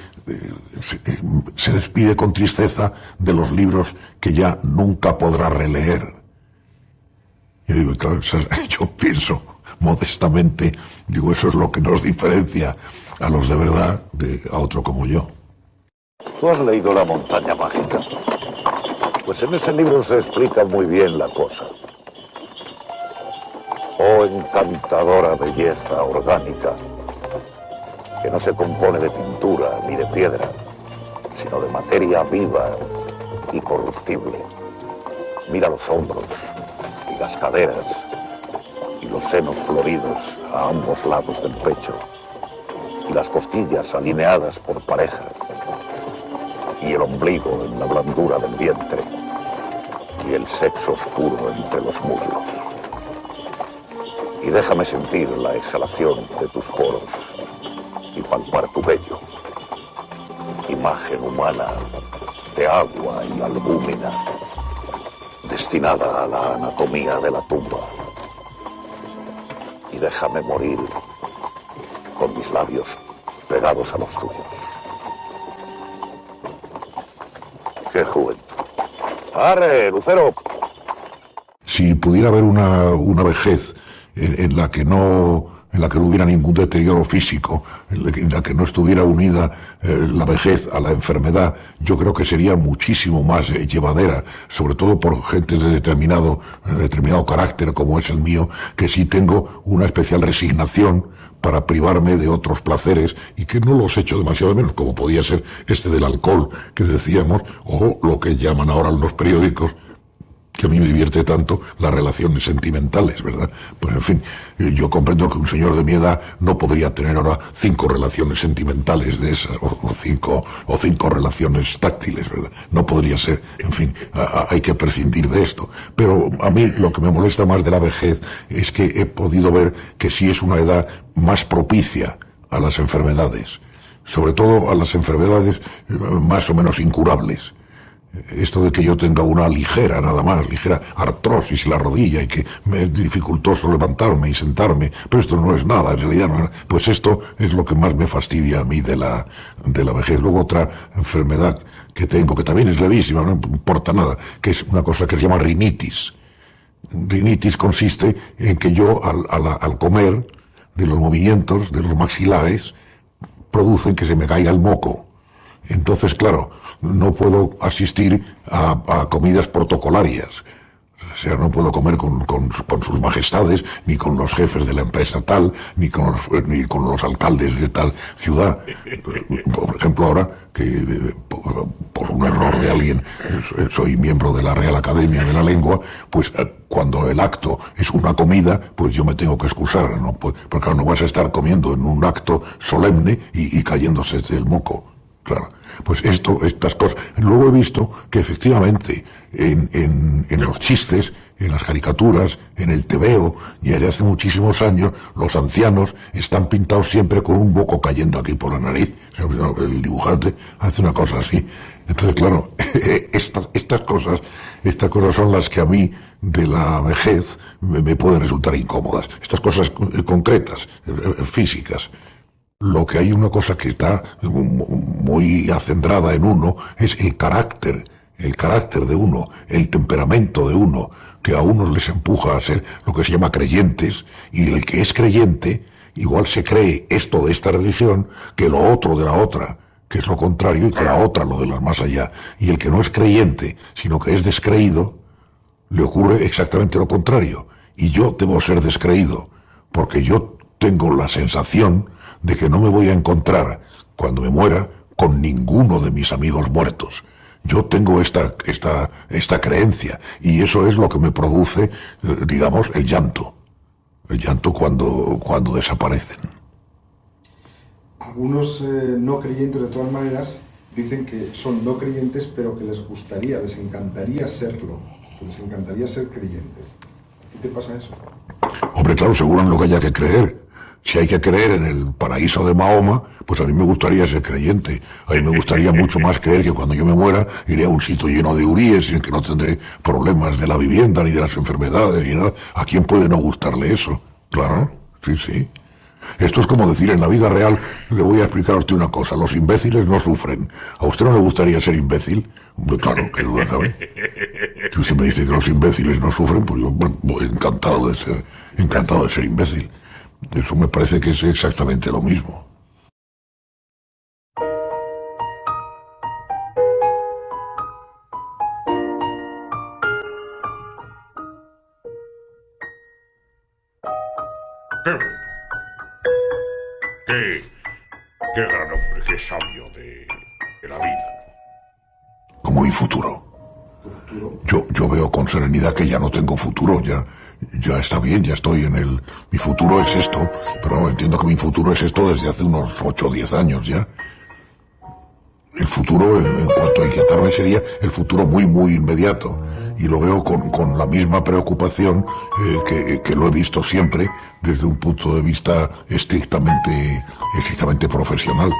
se despide con tristeza de los libros que ya nunca podrá releer. Y digo, claro, yo pienso modestamente, digo, eso es lo que nos diferencia a los de verdad a otro como yo. ¿Tú has leído La montaña mágica? Pues en ese libro se explica muy bien la cosa. Oh encantadora belleza orgánica, que no se compone de pintura ni de piedra, sino de materia viva y corruptible. Mira los hombros y las caderas y los senos floridos a ambos lados del pecho y las costillas alineadas por pareja y el ombligo en la blandura del vientre y el sexo oscuro entre los muslos. Y déjame sentir la exhalación de tus poros y palpar tu vello. Imagen humana de agua y albúmina, destinada a la anatomía de la tumba. Y déjame morir con mis labios pegados a los tuyos. ¡Qué juventud! ¡Arre, Lucero! Si pudiera haber una vejez en la que no hubiera ningún deterioro físico, en la que no estuviera unida la vejez a la enfermedad, yo creo que sería muchísimo más llevadera, sobre todo por gentes de determinado carácter como es el mío, que sí tengo una especial resignación para privarme de otros placeres y que no los echo demasiado de menos, como podía ser este del alcohol que decíamos, o lo que llaman ahora en los periódicos, que a mí me divierte tanto, las relaciones sentimentales, ¿verdad? Pues en fin, yo comprendo que un señor de mi edad no podría tener ahora 5 relaciones sentimentales de esas, o cinco relaciones táctiles, ¿verdad? No podría ser, en fin, hay que prescindir de esto. Pero a mí lo que me molesta más de la vejez es que he podido ver que sí es una edad más propicia a las enfermedades, sobre todo a las enfermedades más o menos incurables. Esto de que yo tenga una ligera artrosis en la rodilla y que me es dificultoso levantarme y sentarme, pero esto no es nada, en realidad no es nada. Pues esto es lo que más me fastidia a mí de la vejez. Luego otra enfermedad que tengo, que también es levísima, no importa nada, que es una cosa que se llama rinitis. Rinitis consiste en que yo al comer, de los movimientos de los maxilares, producen que se me caiga el moco. Entonces, claro, no puedo asistir a comidas protocolarias. O sea, no puedo comer con sus majestades, ni con los jefes de la empresa tal, ni con los alcaldes de tal ciudad. Por ejemplo, ahora que por un error de alguien soy miembro de la Real Academia de la Lengua, pues cuando el acto es una comida, pues yo me tengo que excusar, ¿no? Porque claro, no vas a estar comiendo en un acto solemne y cayéndose el moco. Claro, pues estas cosas. Luego he visto que efectivamente en los chistes, en las caricaturas, en el tebeo, y desde hace muchísimos años, los ancianos están pintados siempre con un moco cayendo aquí por la nariz. El dibujante hace una cosa así. Entonces, claro, estas cosas son las que a mí de la vejez me pueden resultar incómodas. Estas cosas concretas, físicas. Lo que hay una cosa que está muy acendrada en uno es el carácter de uno, el temperamento de uno, que a unos les empuja a ser lo que se llama creyentes, y el que es creyente igual se cree esto de esta religión que lo otro de la otra, que es lo contrario, y que la otra lo de las más allá. Y el que no es creyente, sino que es descreído, le ocurre exactamente lo contrario. Y yo debo ser descreído. porque yo tengo la sensación de que no me voy a encontrar, cuando me muera, con ninguno de mis amigos muertos. Yo tengo esta creencia, y eso es lo que me produce, digamos, el llanto cuando desaparecen. Algunos no creyentes, de todas maneras, dicen que son no creyentes, pero que les encantaría serlo, que les encantaría ser creyentes. ¿A ti te pasa eso? Hombre, claro, seguro en lo que haya que creer. Si hay que creer en el paraíso de Mahoma, pues a mí me gustaría ser creyente. A mí me gustaría mucho más creer que cuando yo me muera iré a un sitio lleno de huríes en que no tendré problemas de la vivienda, ni de las enfermedades, ni nada. ¿A quién puede no gustarle eso? Claro, sí, sí. Esto es como decir, en la vida real, le voy a explicar a usted una cosa, los imbéciles no sufren. ¿A usted no le gustaría ser imbécil? Hombre, claro, qué duda cabe. Si usted me dice que los imbéciles no sufren, pues yo voy encantado de ser imbécil. Eso me parece que es exactamente lo mismo. Qué gran hombre, qué sabio de la vida, ¿no? Como mi futuro. Yo veo con serenidad que ya no tengo futuro, ya está bien, ya estoy en mi futuro es esto, pero entiendo que mi futuro es esto desde hace unos 8 o 10 años ya. El futuro, en cuanto a inquietarme, sería el futuro muy, muy inmediato. Y lo veo con la misma preocupación que lo he visto siempre desde un punto de vista estrictamente profesional.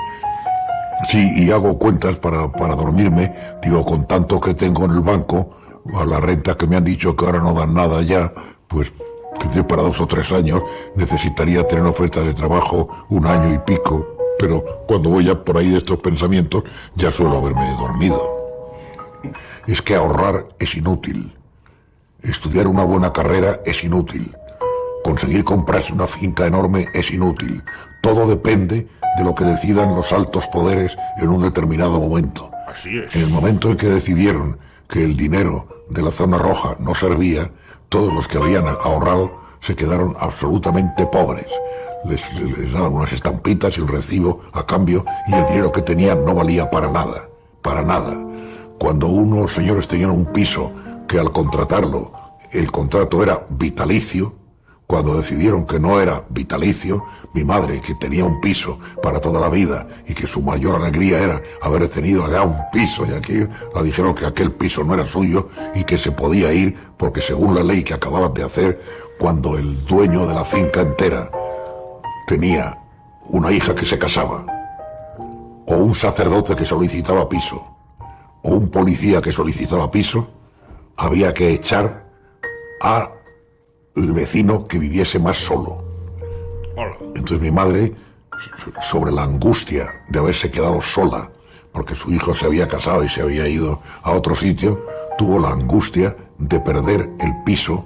Sí, y hago cuentas para dormirme, digo, con tanto que tengo en el banco, a la renta que me han dicho que ahora no dan nada ya, pues tendré para 2 o 3 años, necesitaría tener ofertas de trabajo 1 año y pico, pero cuando voy ya por ahí de estos pensamientos, ya suelo haberme dormido. Es que ahorrar es inútil. Estudiar una buena carrera es inútil. Conseguir comprarse una finca enorme es inútil. Todo depende de lo que decidan los altos poderes en un determinado momento. Así es. En el momento en que decidieron que el dinero de la zona roja no servía, todos los que habían ahorrado se quedaron absolutamente pobres. Les daban unas estampitas y un recibo a cambio, y el dinero que tenían no valía para nada. Para nada. Cuando unos señores tenían un piso que al contratarlo, el contrato era vitalicio, cuando decidieron que no era vitalicio, mi madre, que tenía un piso para toda la vida y que su mayor alegría era haber tenido allá un piso, y aquí la dijeron que aquel piso no era suyo y que se podía ir porque según la ley que acababan de hacer, cuando el dueño de la finca entera tenía una hija que se casaba, o un sacerdote que solicitaba piso, o un policía que solicitaba piso, había que echar al vecino que viviese más solo. Entonces mi madre, sobre la angustia de haberse quedado sola, porque su hijo se había casado y se había ido a otro sitio, tuvo la angustia de perder el piso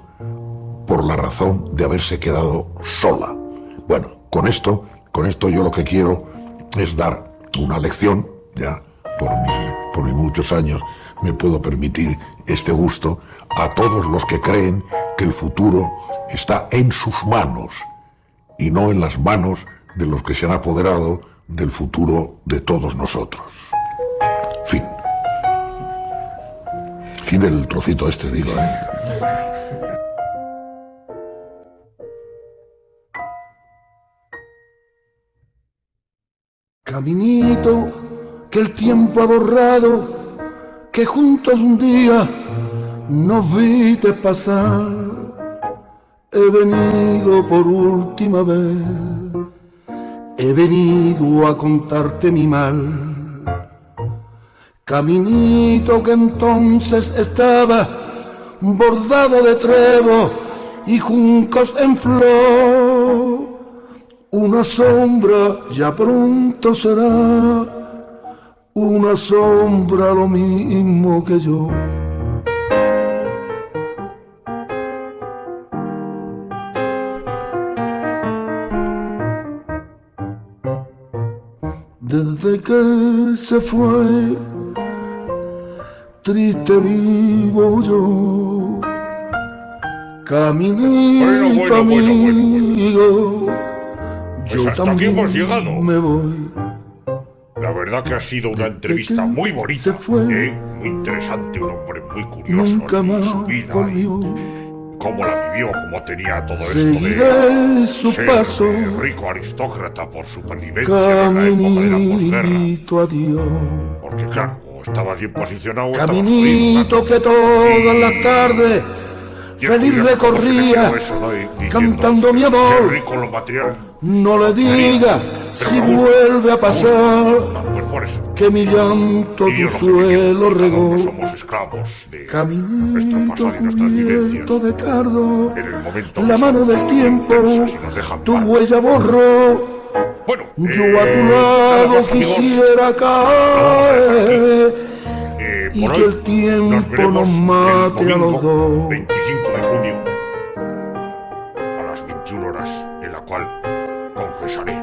por la razón de haberse quedado sola. Bueno, con esto yo lo que quiero es dar una lección, ya por mis muchos años me puedo permitir este gusto, a todos los que creen que el futuro está en sus manos y no en las manos de los que se han apoderado del futuro de todos nosotros. Fin. Fin del trocito este, digo, Caminito que el tiempo ha borrado, que juntos un día nos viste pasar. He venido por última vez, he venido a contarte mi mal. Caminito que entonces estaba bordado de trevo y juncos en flor. Una sombra ya pronto será, una sombra lo mismo que yo. Desde que se fue, triste vivo yo, Caminito amigo, Pues yo hasta aquí también hemos llegado. me voy. La verdad que ha sido una entrevista muy bonita, muy interesante, un hombre muy curioso Nunca en su más vida volvió. y cómo la vivió, cómo tenía todo esto Seguiré de su ser paso. rico aristócrata por supervivencia en la época de la posguerra. Caminito adiós. Porque claro, o estaba bien posicionado o estaba Caminito que todas las tardes feliz recorría, cantando mi amor. Ser rico en lo material. No le diga si vuelve a pasar Pues por eso. que mi llanto tu suelo regó. Somos esclavos de Caminito nuestro pasado y nuestras vivencias. de cardo, En el momento la mano del tiempo, intensas y nos dejan tu mal. huella borró. Bueno, Yo a tu lado quisiera caer y por que hoy el tiempo nos veremos nos el mate a los domingo dos. 25 de junio a las 21 horas, en la cual confesaré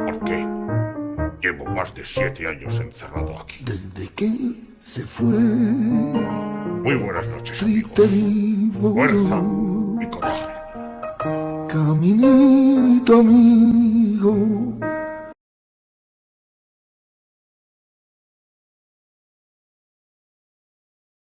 por qué llevo más de 7 años encerrado aquí. Desde que se fue, Muy buenas noches, amigos. triste vivo Fuerza yo. y coraje. Caminito amigo.